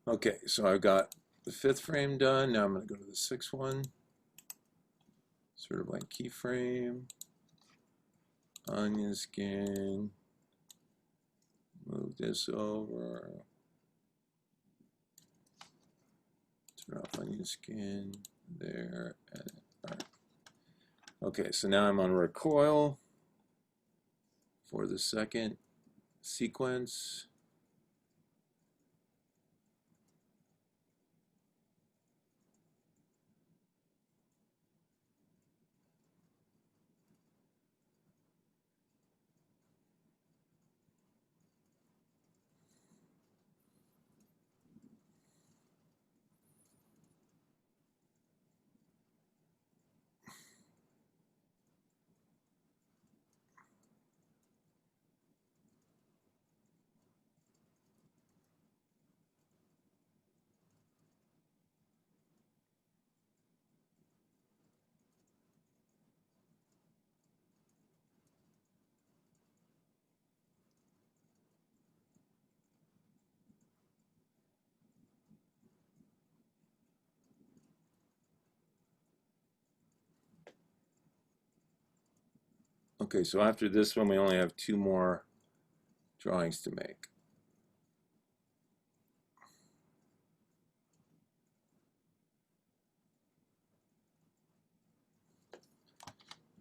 Speaker 1: Okay, so I've got the 5th frame done. Now I'm going to go to the 6th one. Sort of blank keyframe, onion skin, move this over, turn off onion skin, there, and all right. Okay, so now I'm on recoil for the second sequence. Okay, so after this one, we only have 2 more drawings to make.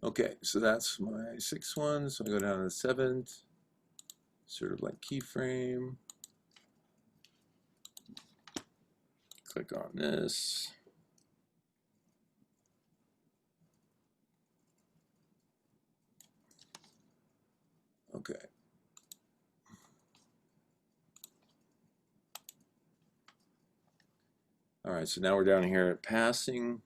Speaker 1: Okay, so that's my 6th one. So I go down to the 7th, sort of like keyframe, click on this. Okay. All right, so now we're down here at passing.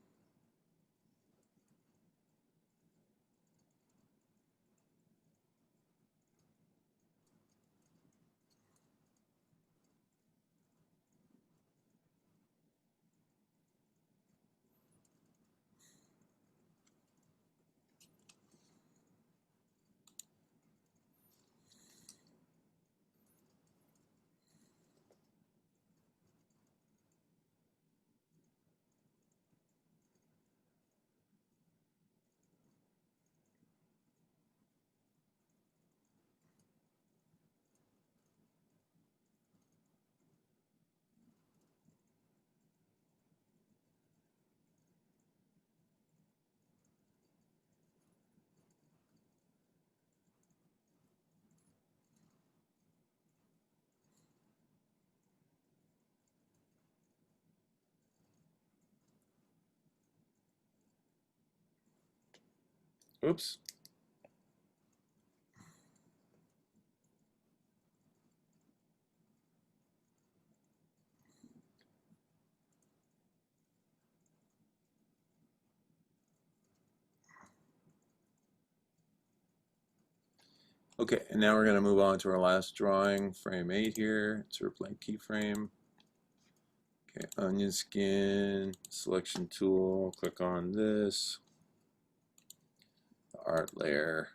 Speaker 1: Oops. Okay, and now we're going to move on to our last drawing, frame 8 here. It's our blank keyframe. Okay, onion skin, selection tool, click on this. The art layer.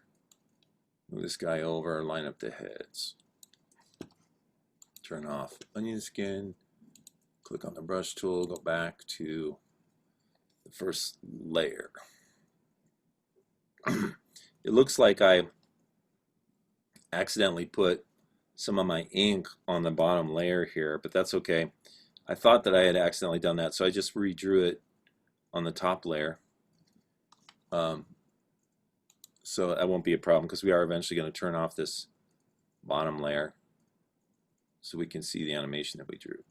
Speaker 1: Move this guy over, line up the heads. Turn off onion skin, click on the brush tool, go back to the first layer. It looks like I accidentally put some of my ink on the bottom layer here, but that's okay. I thought that I had accidentally done that, so I just redrew it on the top layer. So that won't be a problem because we are eventually going to turn off this bottom layer so we can see the animation that we drew.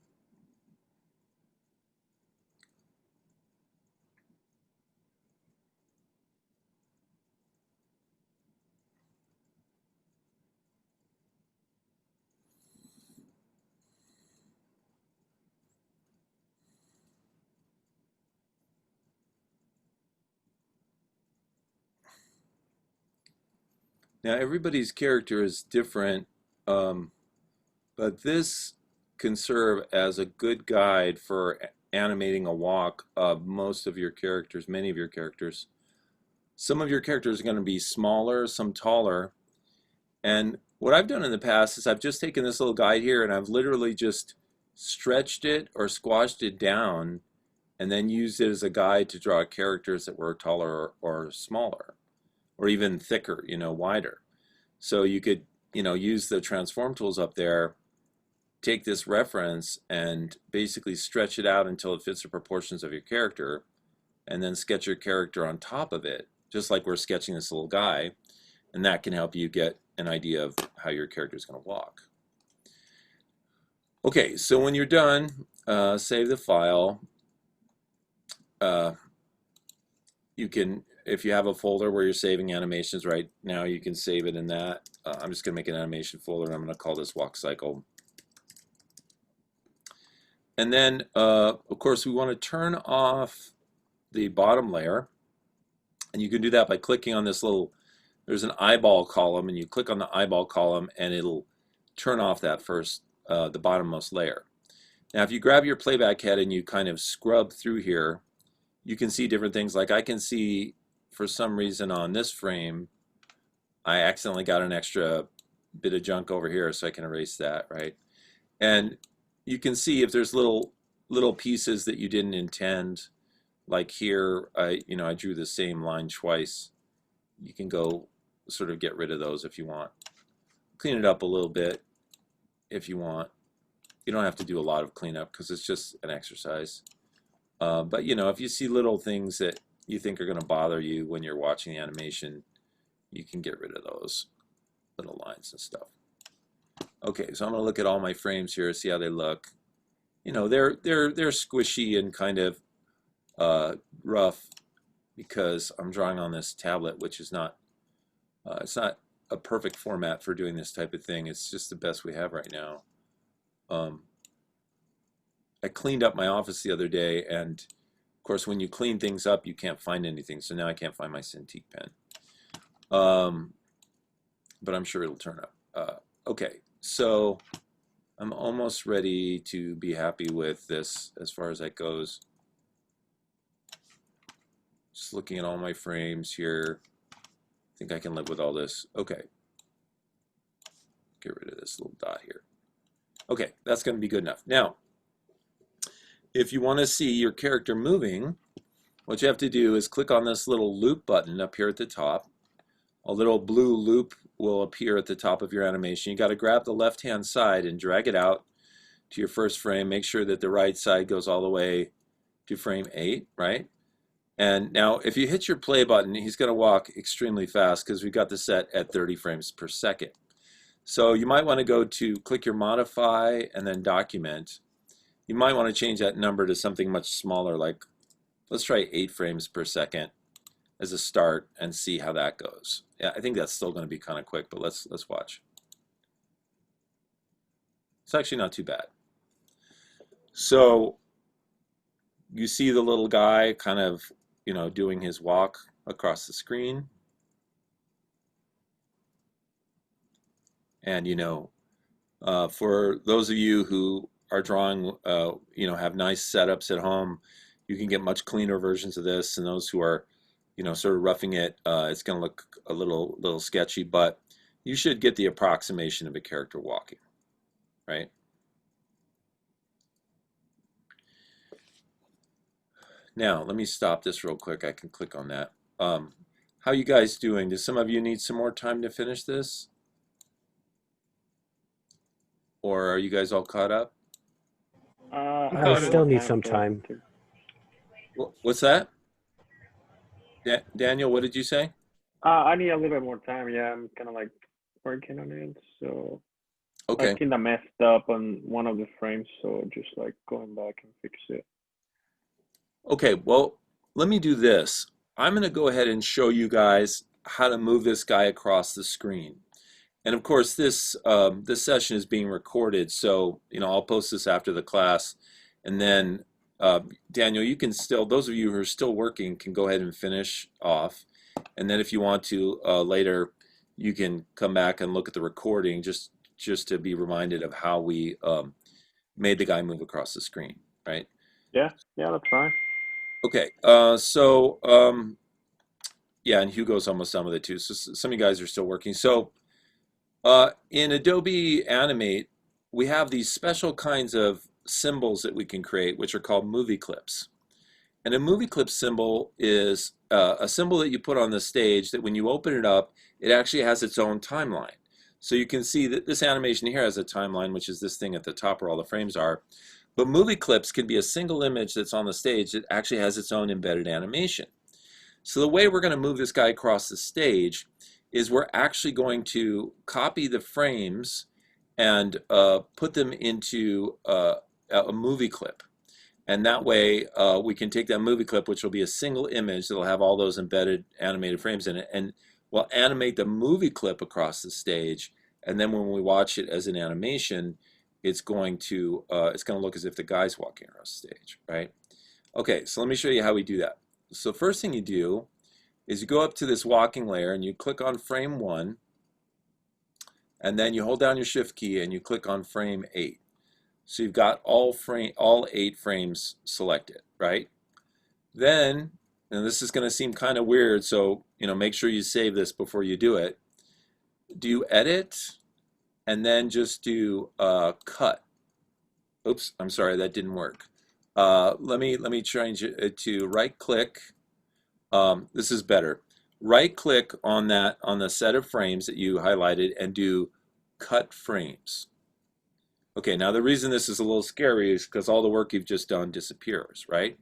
Speaker 1: Now everybody's character is different, but this can serve as a good guide for animating a walk of most of your characters, many of your characters. Some of your characters are going to be smaller, some taller. And what I've done in the past is I've just taken this little guide here and I've literally just stretched it or squashed it down and then used it as a guide to draw characters that were taller or smaller or even thicker, wider. So you could, use the transform tools up there, take this reference and basically stretch it out until it fits the proportions of your character, and then sketch your character on top of it, just like we're sketching this little guy, and that can help you get an idea of how your character is going to walk. Okay, so when you're done, save the file. You can, if you have a folder where you're saving animations right now, you can save it in that. I'm just going to make an animation folder, and I'm going to call this walk cycle. And then, of course, we want to turn off the bottom layer. And you can do that by clicking on this little, there's an eyeball column, and you click on the eyeball column, and it'll turn off that first, the bottommost layer. Now, if you grab your playback head and you kind of scrub through here, you can see different things. Like I can see, for some reason on this frame, I accidentally got an extra bit of junk over here, so I can erase that, right? And you can see if there's little pieces that you didn't intend, like here, I drew the same line twice. You can go sort of get rid of those if you want. Clean it up a little bit if you want. You don't have to do a lot of cleanup because it's just an exercise. But if you see little things that you think are going to bother you when you're watching the animation, you can get rid of those little lines and stuff. Okay, so I'm going to look at all my frames here, see how they look. They're squishy and kind of rough because I'm drawing on this tablet, which is not it's not a perfect format for doing this type of thing. It's just the best we have right now. I cleaned up my office the other day, and of course, when you clean things up, you can't find anything. So now I can't find my Cintiq pen. But I'm sure it'll turn up. Okay, so I'm almost ready to be happy with this as far as that goes. Just looking at all my frames here. I think I can live with all this. Okay. Get rid of this little dot here. Okay, that's going to be good enough. Now, if you want to see your character moving, what you have to do is click on this little loop button up here at the top. A little blue loop will appear at the top of your animation. You got to grab the left-hand side and drag it out to your first frame. Make sure that the right side goes all the way to frame 8, right? And now if you hit your play button, he's going to walk extremely fast because we've got the set at 30 frames per second. So you might want to go to click your modify and then document. You might want to change that number to something much smaller, like let's try 8 frames per second as a start and see how that goes. Yeah, I think that's still going to be kind of quick, but let's watch. It's actually not too bad. So you see the little guy kind of, you know, doing his walk across the screen. And, you know, for those of you who are drawing, you know, have nice setups at home, you can get much cleaner versions of this. And those who are, you know, sort of roughing it, it's going to look a little sketchy, but you should get the approximation of a character walking, right? Now, let me stop this real quick. I can click on that. How you guys doing? Do some of you need some more time to finish this? Or are you guys all caught up?
Speaker 13: I still need some time.
Speaker 1: What's that? Daniel, what did you say?
Speaker 8: I need a little bit more time. Yeah, I'm kind of like working on it. So
Speaker 1: okay.
Speaker 8: I kind of messed up on one of the frames, so just like going back and fix it.
Speaker 1: Okay, well, let me do this. I'm going to go ahead and show you guys how to move this guy across the screen. And of course, this this session is being recorded, so you know I'll post this after the class, and then Daniel, you can still, those of you who are still working can go ahead and finish off, and then if you want to later, you can come back and look at the recording just to be reminded of how we made the guy move across the screen, right?
Speaker 8: Yeah, that's fine.
Speaker 1: Okay, yeah, and Hugo's almost done with it too. So some of you guys are still working. So in Adobe Animate, we have these special kinds of symbols that we can create, which are called movie clips. And a movie clip symbol is a symbol that you put on the stage that when you open it up, it actually has its own timeline. So you can see that this animation here has a timeline, which is this thing at the top where all the frames are. But movie clips can be a single image that's on the stage that actually has its own embedded animation. So the way we're going to move this guy across the stage is we're actually going to copy the frames and put them into a movie clip. And that way we can take that movie clip, which will be a single image that'll have all those embedded animated frames in it, and we'll animate the movie clip across the stage. And then when we watch it as an animation, it's going to look as if the guy's walking across the stage, right? Okay, so let me show you how we do that. So first thing you do is you go up to this walking layer and you click on frame 1, and then you hold down your shift key and you click on frame 8. So you've got all 8 frames selected, right? Then, and this is going to seem kind of weird, so you know, make sure you save this before you do it. Do edit, and then just do cut. Oops, I'm sorry, that didn't work. Let me change it to right click. This is better. Right click on the set of frames that you highlighted and do cut frames. Okay, now the reason this is a little scary is because all the work you've just done disappears, right?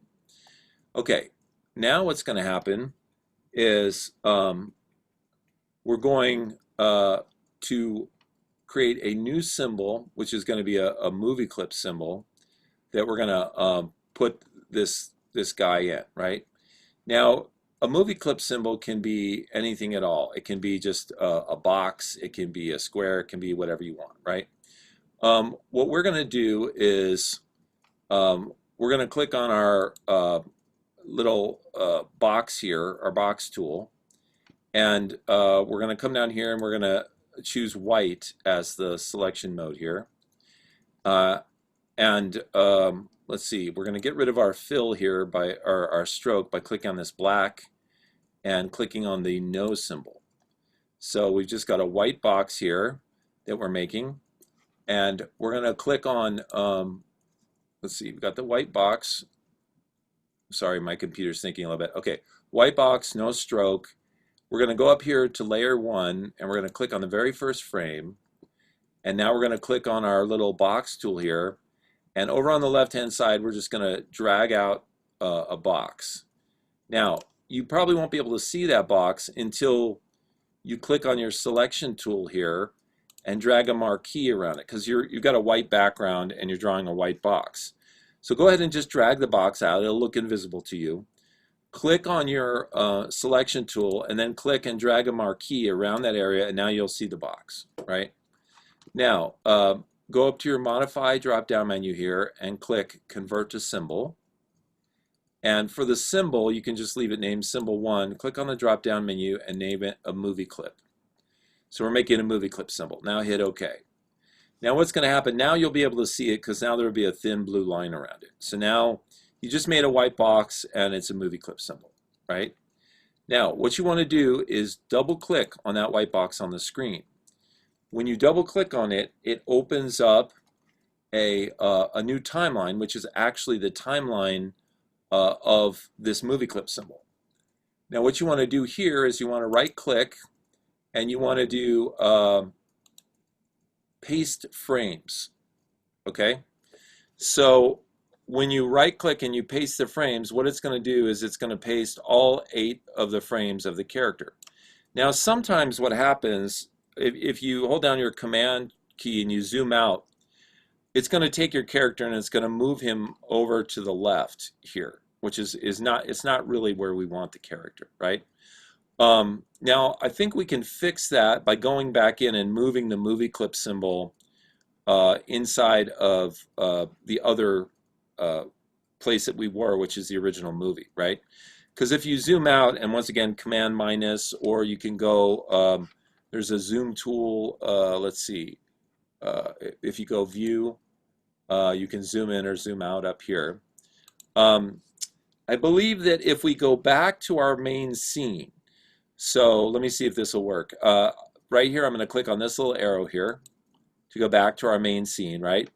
Speaker 1: Okay, now what's going to happen is we're going to create a new symbol, which is going to be a movie clip symbol that we're going to put this guy in, right? Now, a movie clip symbol can be anything at all. It can be just a box, it can be a square, it can be whatever you want, right? What we're going to do is we're going to click on our little box here, our box tool, and we're going to come down here and we're going to choose white as the selection mode here. Let's see, we're going to get rid of our fill here by our stroke by clicking on this black and clicking on the no symbol. So we've just got a white box here that we're making, and we're going to click on, let's see, we've got the white box. Sorry, my computer's thinking a little bit. Okay, white box, no stroke. We're going to go up here to layer 1, and we're going to click on the very first frame. And now we're going to click on our little box tool here. And over on the left-hand side, we're just going to drag out a box. Now, you probably won't be able to see that box until you click on your selection tool here and drag a marquee around it, because you've got a white background and you're drawing a white box. So go ahead and just drag the box out. It'll look invisible to you. Click on your selection tool and then click and drag a marquee around that area, and now you'll see the box, right? Now, go up to your Modify drop-down menu here and click Convert to Symbol. And for the symbol, you can just leave it named Symbol 1. Click on the drop-down menu and name it a movie clip. So we're making a movie clip symbol. Now hit OK. Now what's going to happen? Now you'll be able to see it because now there will be a thin blue line around it. So now you just made a white box and it's a movie clip symbol, right? Now what you want to do is double-click on that white box on the screen. When you double-click on it, it opens up a new timeline, which is actually the timeline of this movie clip symbol. Now what you want to do here is you want to right-click and you want to do paste frames, okay? So when you right-click and you paste the frames, what it's going to do is it's going to paste all 8 of the frames of the character. Now sometimes what happens, if you hold down your command key and you zoom out, it's going to take your character and it's going to move him over to the left here, which is not really where we want the character, right? Now I think we can fix that by going back in and moving the movie clip symbol inside of the other place that we were, which is the original movie, right? Because if you zoom out, and once again command minus, or you can go, there's a zoom tool, let's see, if you go view, you can zoom in or zoom out up here. I believe that if we go back to our main scene, so let me see if this will work. Right here, I'm going to click on this little arrow here to go back to our main scene, right?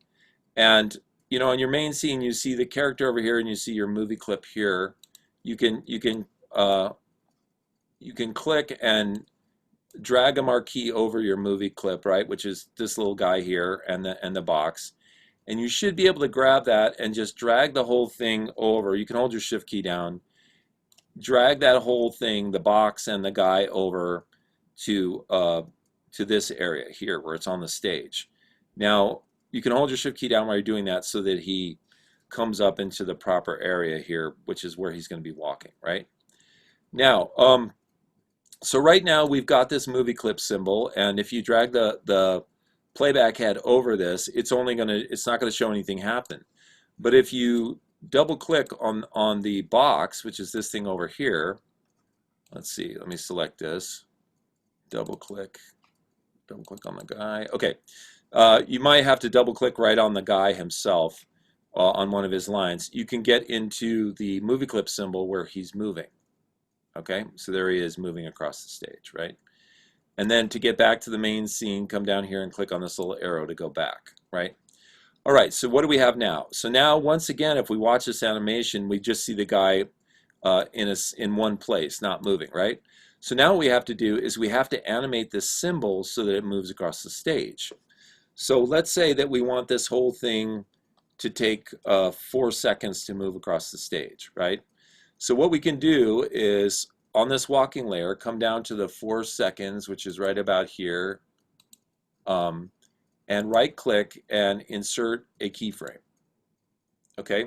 Speaker 1: And you know, on your main scene, you see the character over here, and you see your movie clip here. You can click and drag a marquee over your movie clip, right? Which is this little guy here and the box. And you should be able to grab that and just drag the whole thing over. You can hold your shift key down. Drag that whole thing, the box and the guy, over to this area here where it's on the stage. Now you can hold your shift key down while you're doing that so that he comes up into the proper area here, which is where he's going to be walking, right? Now, so right now we've got this movie clip symbol, and if you drag the playback head over this, it's not going to show anything happen. But if you double click on the box, which is this thing over here, let's see, let me select this, double click on the guy. Okay, you might have to double click right on the guy himself on one of his lines. You can get into the movie clip symbol where he's moving. Okay, so there he is moving across the stage, right? And then to get back to the main scene, come down here and click on this little arrow to go back, right? All right, so what do we have now? So now, once again, if we watch this animation, we just see the guy in one place, not moving, right? So now what we have to do is we have to animate this symbol so that it moves across the stage. So let's say that we want this whole thing to take 4 seconds to move across the stage, right? So what we can do is, on this walking layer, come down to the 4 seconds, which is right about here, and right-click and insert a keyframe. Okay,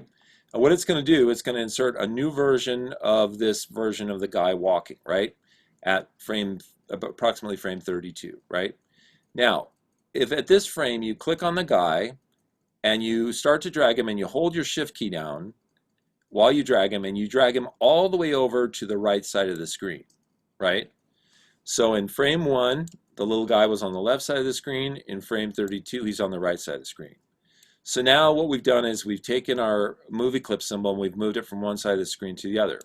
Speaker 1: And what it's going to do, it's going to insert a new version of this version of the guy walking, right? At approximately frame 32, right? Now, if at this frame you click on the guy and you start to drag him and you hold your shift key down while you drag him, and you drag him all the way over to the right side of the screen, right? So in frame 1, the little guy was on the left side of the screen. In frame 32, he's on the right side of the screen. So now what we've done is we've taken our movie clip symbol and we've moved it from one side of the screen to the other.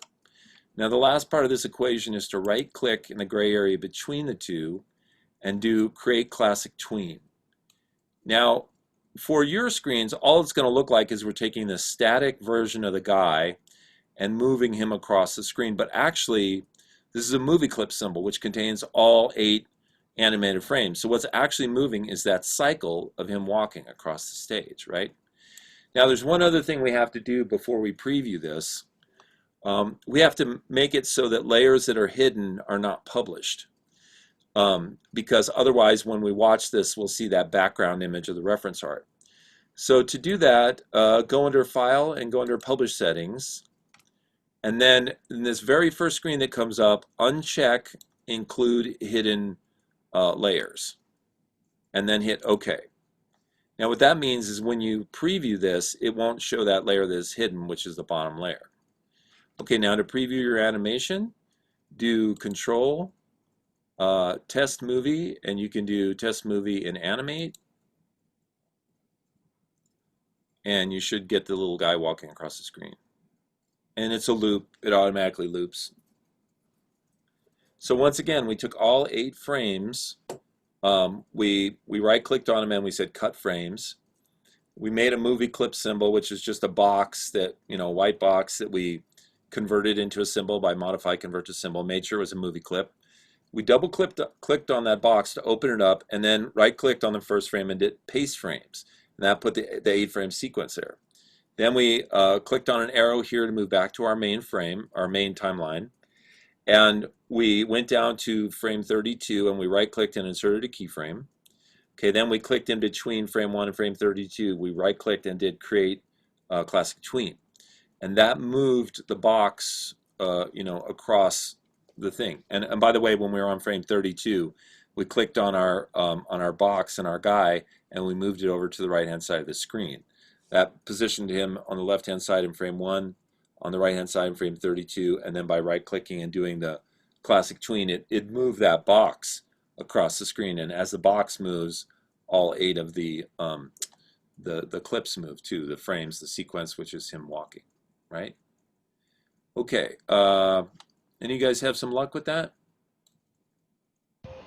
Speaker 1: Now the last part of this equation is to right click in the gray area between the two and do create classic tween. Now for your screens, all it's going to look like is we're taking the static version of the guy and moving him across the screen, but actually this is a movie clip symbol which contains all 8 animated frames. So what's actually moving is that cycle of him walking across the stage, right? Now there's one other thing we have to do before we preview this. We have to make it so that layers that are hidden are not published. Because otherwise when we watch this we'll see that background image of the reference art. So to do that, go under File and go under Publish Settings. And then in this very first screen that comes up, uncheck Include Hidden Layers. And then hit OK. Now what that means is when you preview this, it won't show that layer that is hidden, which is the bottom layer. Okay, now to preview your animation, do Control, Test Movie, and you can do Test Movie and Animate. And you should get the little guy walking across the screen. And it's a loop, it automatically loops. So once again, we took all 8 frames, we right-clicked on them and we said cut frames. We made a movie clip symbol, which is just a box that, white box that we converted into a symbol by modify convert to symbol, made sure it was a movie clip. We clicked on that box to open it up, and then right-clicked on the first frame and did paste frames. And that put the 8-frame sequence there. Then we clicked on an arrow here to move back to our main frame, our main timeline. And we went down to frame 32 and we right-clicked and inserted a keyframe. Okay, then we clicked in between frame 1 and frame 32. We right-clicked and did create classic tween. And that moved the box, across the thing. And by the way, when we were on frame 32, we clicked on our box and our guy, and we moved it over to the right-hand side of the screen. That positioned him on the left-hand side in frame 1, on the right-hand side in frame 32, and then by right-clicking and doing the classic tween, it moved that box across the screen. And as the box moves, all 8 of the clips move too, the frames, the sequence, which is him walking, right? Okay, any of you guys have some luck with that?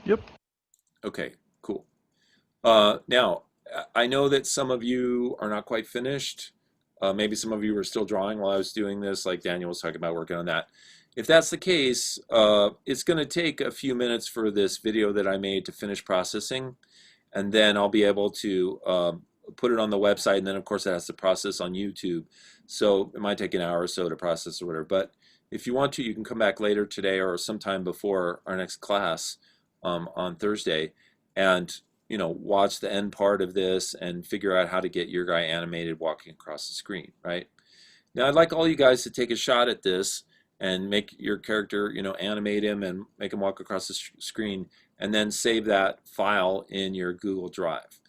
Speaker 4: Yep.
Speaker 1: Okay, cool. Now, I know that some of you are not quite finished. Maybe some of you were still drawing while I was doing this, like Daniel was talking about working on that. If that's the case, it's going to take a few minutes for this video that I made to finish processing, and then I'll be able to put it on the website, and then of course it has to process on YouTube. So it might take an hour or so to process or whatever. But if you want to, you can come back later today or sometime before our next class on Thursday, and watch the end part of this and figure out how to get your guy animated walking across the screen, right? Now I'd like all you guys to take a shot at this and make your character, animate him and make him walk across the screen, and then save that file in your Google Drive.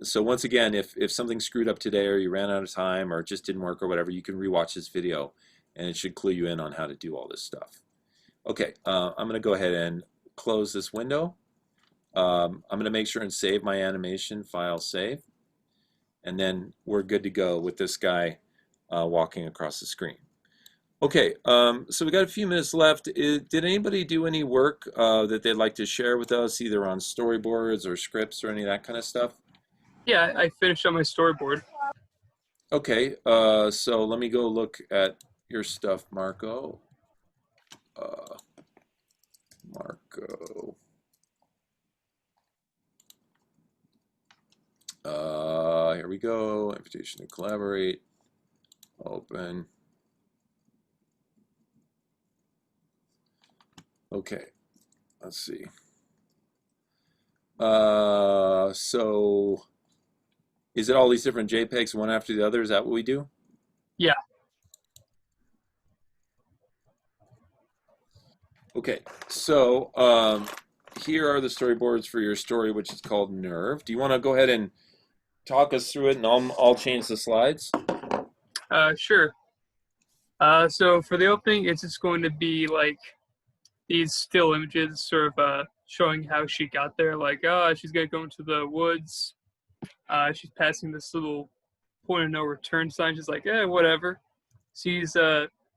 Speaker 1: So once again, if something screwed up today, or you ran out of time, or it just didn't work or whatever, you can rewatch this video and it should clue you in on how to do all this stuff. Okay, I'm going to go ahead and close this window. I'm going to make sure and save my animation, file save, and then we're good to go with this guy walking across the screen. Okay, so we got a few minutes left. Did anybody do any work that they'd like to share with us, either on storyboards or scripts or any of that kind of stuff?
Speaker 11: Yeah, I finished on my storyboard.
Speaker 1: Okay, so let me go look at your stuff, Marco. Marco. Here we go. Invitation to collaborate. Open. Okay, let's see. So is it all these different JPEGs one after the other? Is that what we do?
Speaker 11: Yeah.
Speaker 1: Okay, so here are the storyboards for your story, which is called Nerve. Do you want to go ahead and talk us through it, and I'll change the slides?
Speaker 11: Sure. So for the opening, it's just going to be like these still images, sort of showing how she got there. Like, she's gonna go into the woods. She's passing this little point of no return sign. She's like, whatever. Sees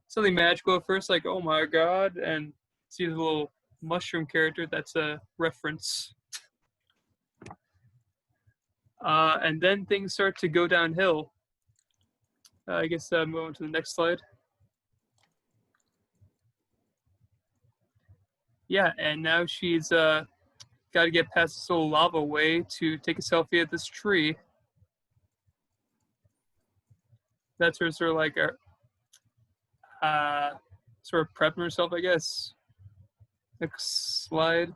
Speaker 11: something magical at first, like, oh my god, and sees a little mushroom character. That's a reference. And then things start to go downhill. I guess I'm going to the next slide. Yeah, and now she's got to get past this little lava way to take a selfie at this tree. That's her sort of like sort of prepping herself, I guess. Next slide.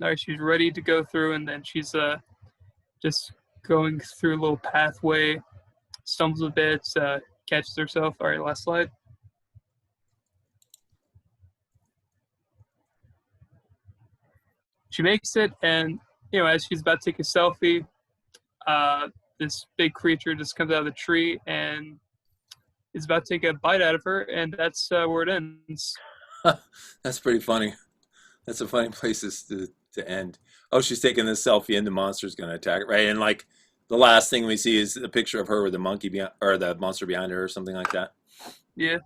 Speaker 11: All right, she's ready to go through, and then she's just going through a little pathway, stumbles a bit, catches herself. All right, last slide. She makes it, and as she's about to take a selfie, this big creature just comes out of the tree and is about to take a bite out of her, and that's where it ends.
Speaker 1: That's pretty funny. That's a funny place to end. Oh, she's taking this selfie, and the monster's going to attack it, right? And like the last thing we see is a picture of her with the monkey behind, or the monster behind her, or something like that.
Speaker 11: Yeah.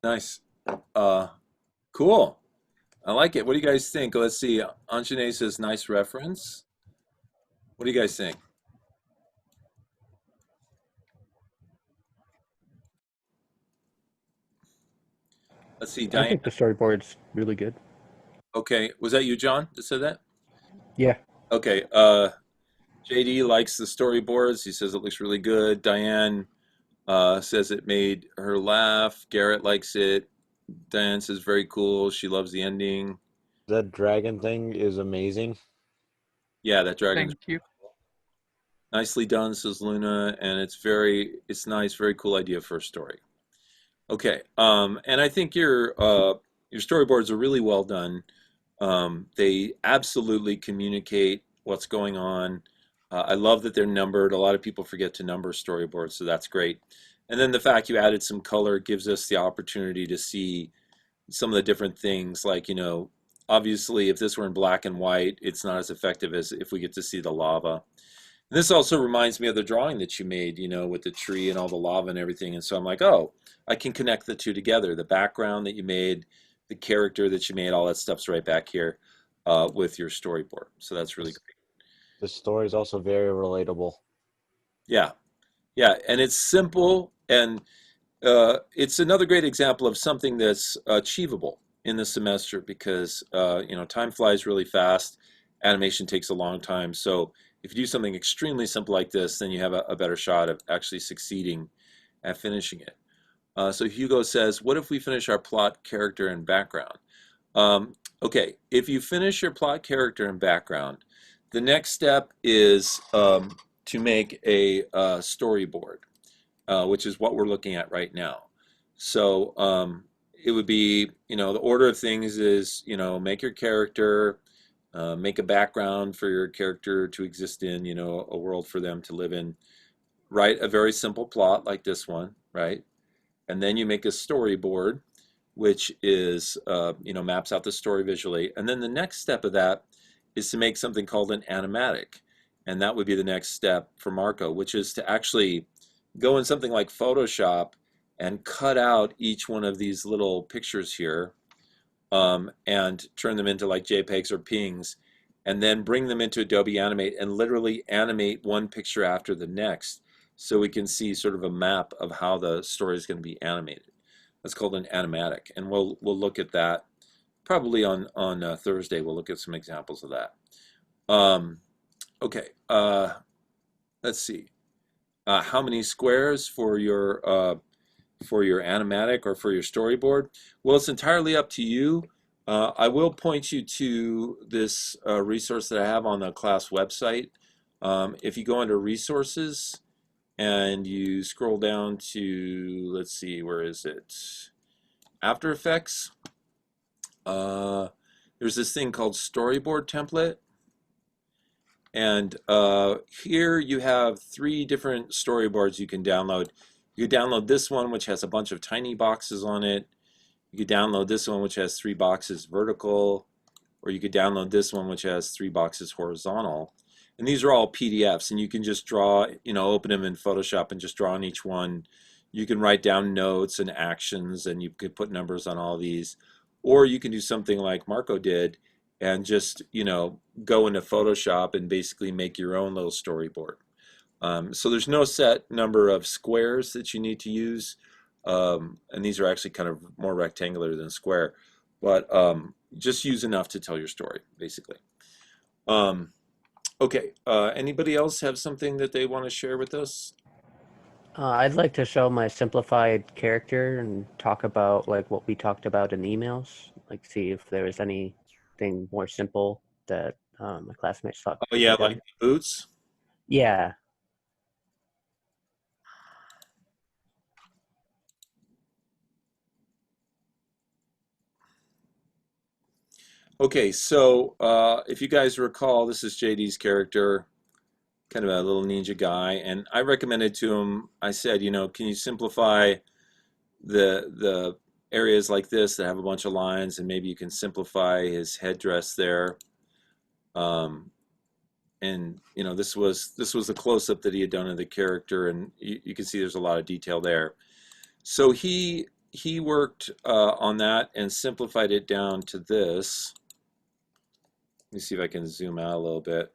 Speaker 1: Nice. Cool. I like it. What do you guys think? Let's see. Anjane says nice reference. What do you guys think? Let's see, Diane.
Speaker 13: I think the storyboard's really good.
Speaker 1: Okay, was that you, John, that said that?
Speaker 13: Yeah.
Speaker 1: Okay, JD likes the storyboards. He says it looks really good. Diane says it made her laugh. Garrett likes it. Diane says very cool. She loves the ending.
Speaker 3: That dragon thing is amazing.
Speaker 1: Yeah, that dragon.
Speaker 11: Thank you.
Speaker 1: Nicely done, says Luna, and it's nice, very cool idea for a story. Okay, and I think your storyboards are really well done. They absolutely communicate what's going on. I love that they're numbered. A lot of people forget to number storyboards, so that's great. And then the fact you added some color gives us the opportunity to see some of the different things. Like, obviously, if this were in black and white, it's not as effective as if we get to see the lava. And this also reminds me of the drawing that you made, with the tree and all the lava and everything. And so I'm like, oh, I can connect the two together. The background that you made, the character that you made, all that stuff's right back here with your storyboard. So that's really great.
Speaker 3: The story is also very relatable.
Speaker 1: Yeah, and it's simple, and it's another great example of something that's achievable in the semester because time flies really fast. Animation takes a long time, so if you do something extremely simple like this, then you have a better shot of actually succeeding at finishing it. So Hugo says, what if we finish our plot, character, and background? Okay, if you finish your plot, character, and background, the next step is to make a storyboard, which is what we're looking at right now. So it would be, the order of things is, make your character, make a background for your character to exist in, a world for them to live in. Write a very simple plot like this one, right? And then you make a storyboard, which is, maps out the story visually. And then the next step of that is to make something called an animatic. And that would be the next step for Marco, which is to actually go in something like Photoshop and cut out each one of these little pictures here and turn them into like JPEGs or PNGs, and then bring them into Adobe Animate and literally animate one picture after the next so we can see sort of a map of how the story is going to be animated. That's called an animatic, and we'll look at that probably on Thursday. We'll look at some examples of that. Okay, let's see. How many squares for your animatic or for your storyboard? Well, it's entirely up to you. I will point you to this resource that I have on the class website. If you go under resources and you scroll down to, let's see, where is it? After Effects. There's this thing called storyboard template. And here you have 3 different storyboards you can download. You can download this one, which has a bunch of tiny boxes on it. You could download this one, which has 3 boxes vertical. Or you could download this one, which has 3 boxes horizontal. And these are all PDFs, and you can just draw, open them in Photoshop and just draw on each one. You can write down notes and actions, and you could put numbers on all these. Or you can do something like Marco did and just, go into Photoshop and basically make your own little storyboard. So there's no set number of squares that you need to use. And these are actually kind of more rectangular than square. But just use enough to tell your story, basically. Okay, anybody else have something that they want to share with us?
Speaker 13: I'd like to show my simplified character and talk about like what we talked about in emails. Like see if there was anything more simple that my classmates thought.
Speaker 1: Oh yeah, like boots?
Speaker 13: Yeah.
Speaker 1: Okay, so if you guys recall, this is JD's character, kind of a little ninja guy, and I recommended to him, I said, can you simplify the areas like this that have a bunch of lines, and maybe you can simplify his headdress there. And this was the close-up that he had done of the character, and you can see there's a lot of detail there. So he worked on that and simplified it down to this. Let me see if I can zoom out a little bit.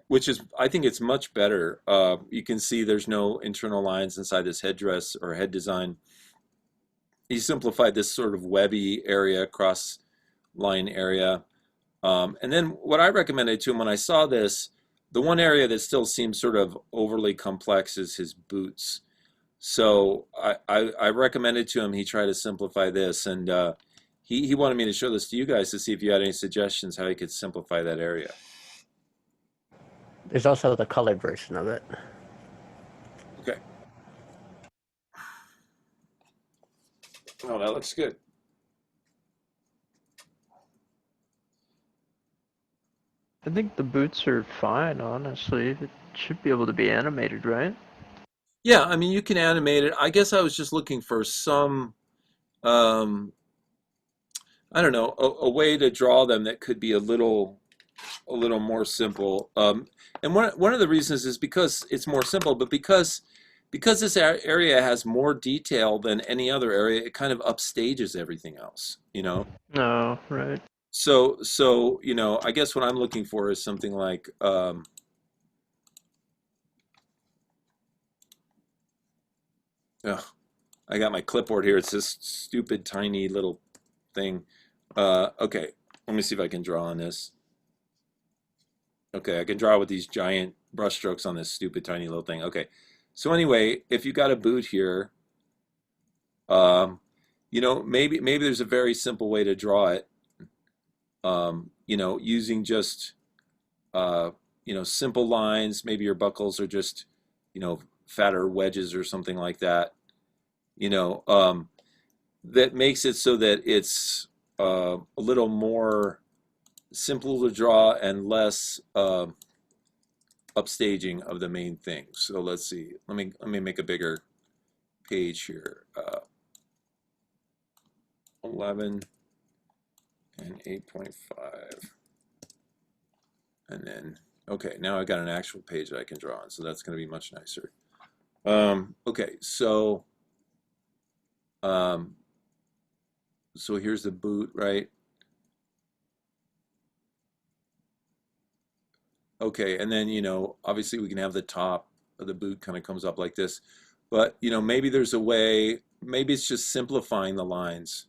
Speaker 1: Which is, I think it's much better. You can see there's no internal lines inside this headdress or head design. He simplified this sort of webby area, cross line area. And then what I recommended to him when I saw this, the one area that still seems sort of overly complex is his boots. So I recommended to him he try to simplify this, and he wanted me to show this to you guys to see if you had any suggestions how he could simplify that area.
Speaker 13: There's also the colored version of it.
Speaker 1: Okay. Oh, that looks good.
Speaker 4: I think the boots are fine, honestly. It should be able to be animated, right?
Speaker 1: Yeah, I mean, you can animate it. I guess I was just looking for some, I don't know, a way to draw them that could be a little more simple. And one of the reasons is because it's more simple, but because this area has more detail than any other area, it kind of upstages everything else,
Speaker 4: No, right.
Speaker 1: So I guess what I'm looking for is something like I got my clipboard here. It's this stupid tiny little thing. Okay, let me see if I can draw on this. Okay, I can draw with these giant brush strokes on this stupid tiny little thing. Okay, so anyway, if you got a boot here, maybe there's a very simple way to draw it. Using just simple lines. Maybe your buckles are just fatter wedges or something like that. That makes it so that it's a little more simple to draw and less upstaging of the main thing. So let's see. Let me make a bigger page here. 11 and 8.5, and then okay. Now I got an actual page that I can draw on, so that's going to be much nicer. Okay, so here's the boot, right? Okay, and then obviously we can have the top of the boot kind of comes up like this, but maybe there's a way. Maybe it's just simplifying the lines.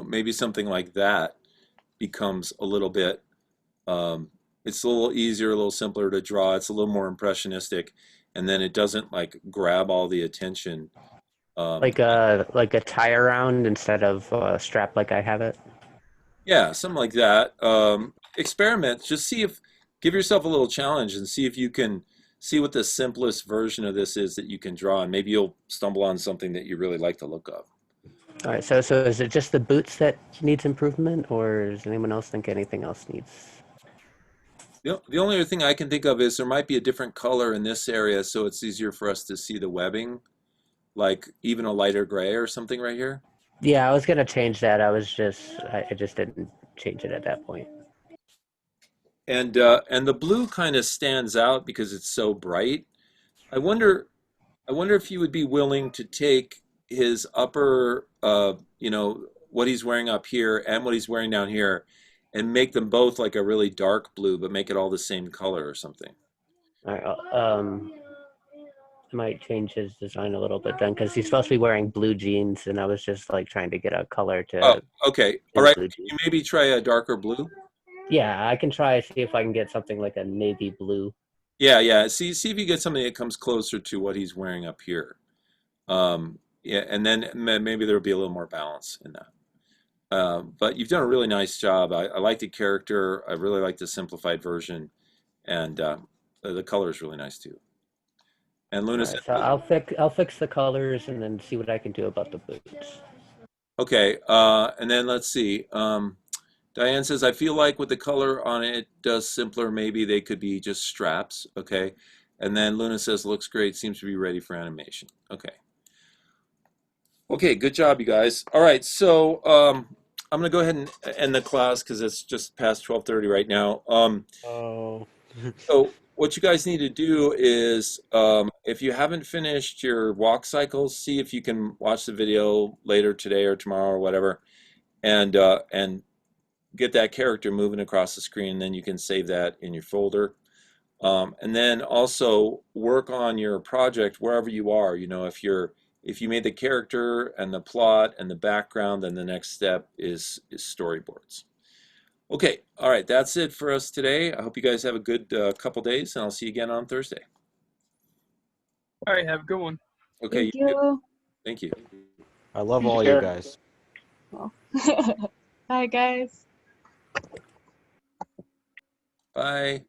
Speaker 1: Maybe something like that becomes a little bit. It's a little easier, a little simpler to draw. It's a little more impressionistic, and then it doesn't like grab all the attention.
Speaker 13: Like a tie around instead of a strap like I have it.
Speaker 1: Yeah, something like that. Experiment. Just see if, give yourself a little challenge and see if you can see what the simplest version of this is that you can draw, and maybe you'll stumble on something that you really like the look of.
Speaker 13: All right, so is it just the boots that needs improvement, or does anyone else think anything else needs?
Speaker 1: The only other thing I can think of is there might be a different color in this area, so it's easier for us to see the webbing, like even a lighter gray or something right here.
Speaker 13: Yeah, I was gonna change that. I just didn't change it at that point.
Speaker 1: And the blue kind of stands out because it's so bright. I wonder I wonder if you would be willing to take his upper, what he's wearing up here and what he's wearing down here, and make them both like a really dark blue, but make it all the same color or something.
Speaker 13: All right, I might change his design a little bit then, because he's supposed to be wearing blue jeans, and I was just like trying to get a color
Speaker 1: Oh,
Speaker 13: to
Speaker 1: okay. All
Speaker 13: his
Speaker 1: right.
Speaker 13: blue
Speaker 1: Can
Speaker 13: jeans.
Speaker 1: you maybe try a darker blue?
Speaker 13: Yeah, I can try see if I can get something like a navy blue.
Speaker 1: Yeah, yeah. See if you get something that comes closer to what he's wearing up here. Yeah, and then maybe there'll be a little more balance in that. But you've done a really nice job. I like the character. I really like the simplified version, and the color is really nice too. And
Speaker 13: All
Speaker 1: Luna
Speaker 13: right,
Speaker 1: said,
Speaker 13: so I'll fix the colors and then see what I can do about the boots.
Speaker 1: okay, and then let's see. Diane says, I feel like with the color on it does simpler, maybe they could be just straps. Okay. And then Luna says, looks great, seems to be ready for animation. Okay. Okay, good job, you guys. All right, so I'm gonna go ahead and end the class because it's just past 12:30 right now.
Speaker 3: Oh.
Speaker 1: So what you guys need to do is, if you haven't finished your walk cycles, see if you can watch the video later today or tomorrow or whatever, and get that character moving across the screen. Then you can save that in your folder. And then also work on your project wherever you are. You know, if you made the character and the plot and the background, then the next step is storyboards. Okay, all right, that's it for us today. I hope you guys have a good couple days, and I'll see you again on Thursday.
Speaker 11: All right, have a good one.
Speaker 1: Okay,
Speaker 6: Thank you.
Speaker 1: thank you.
Speaker 3: I love all
Speaker 8: Sure.
Speaker 3: you guys.
Speaker 10: Bye, guys.
Speaker 1: Bye.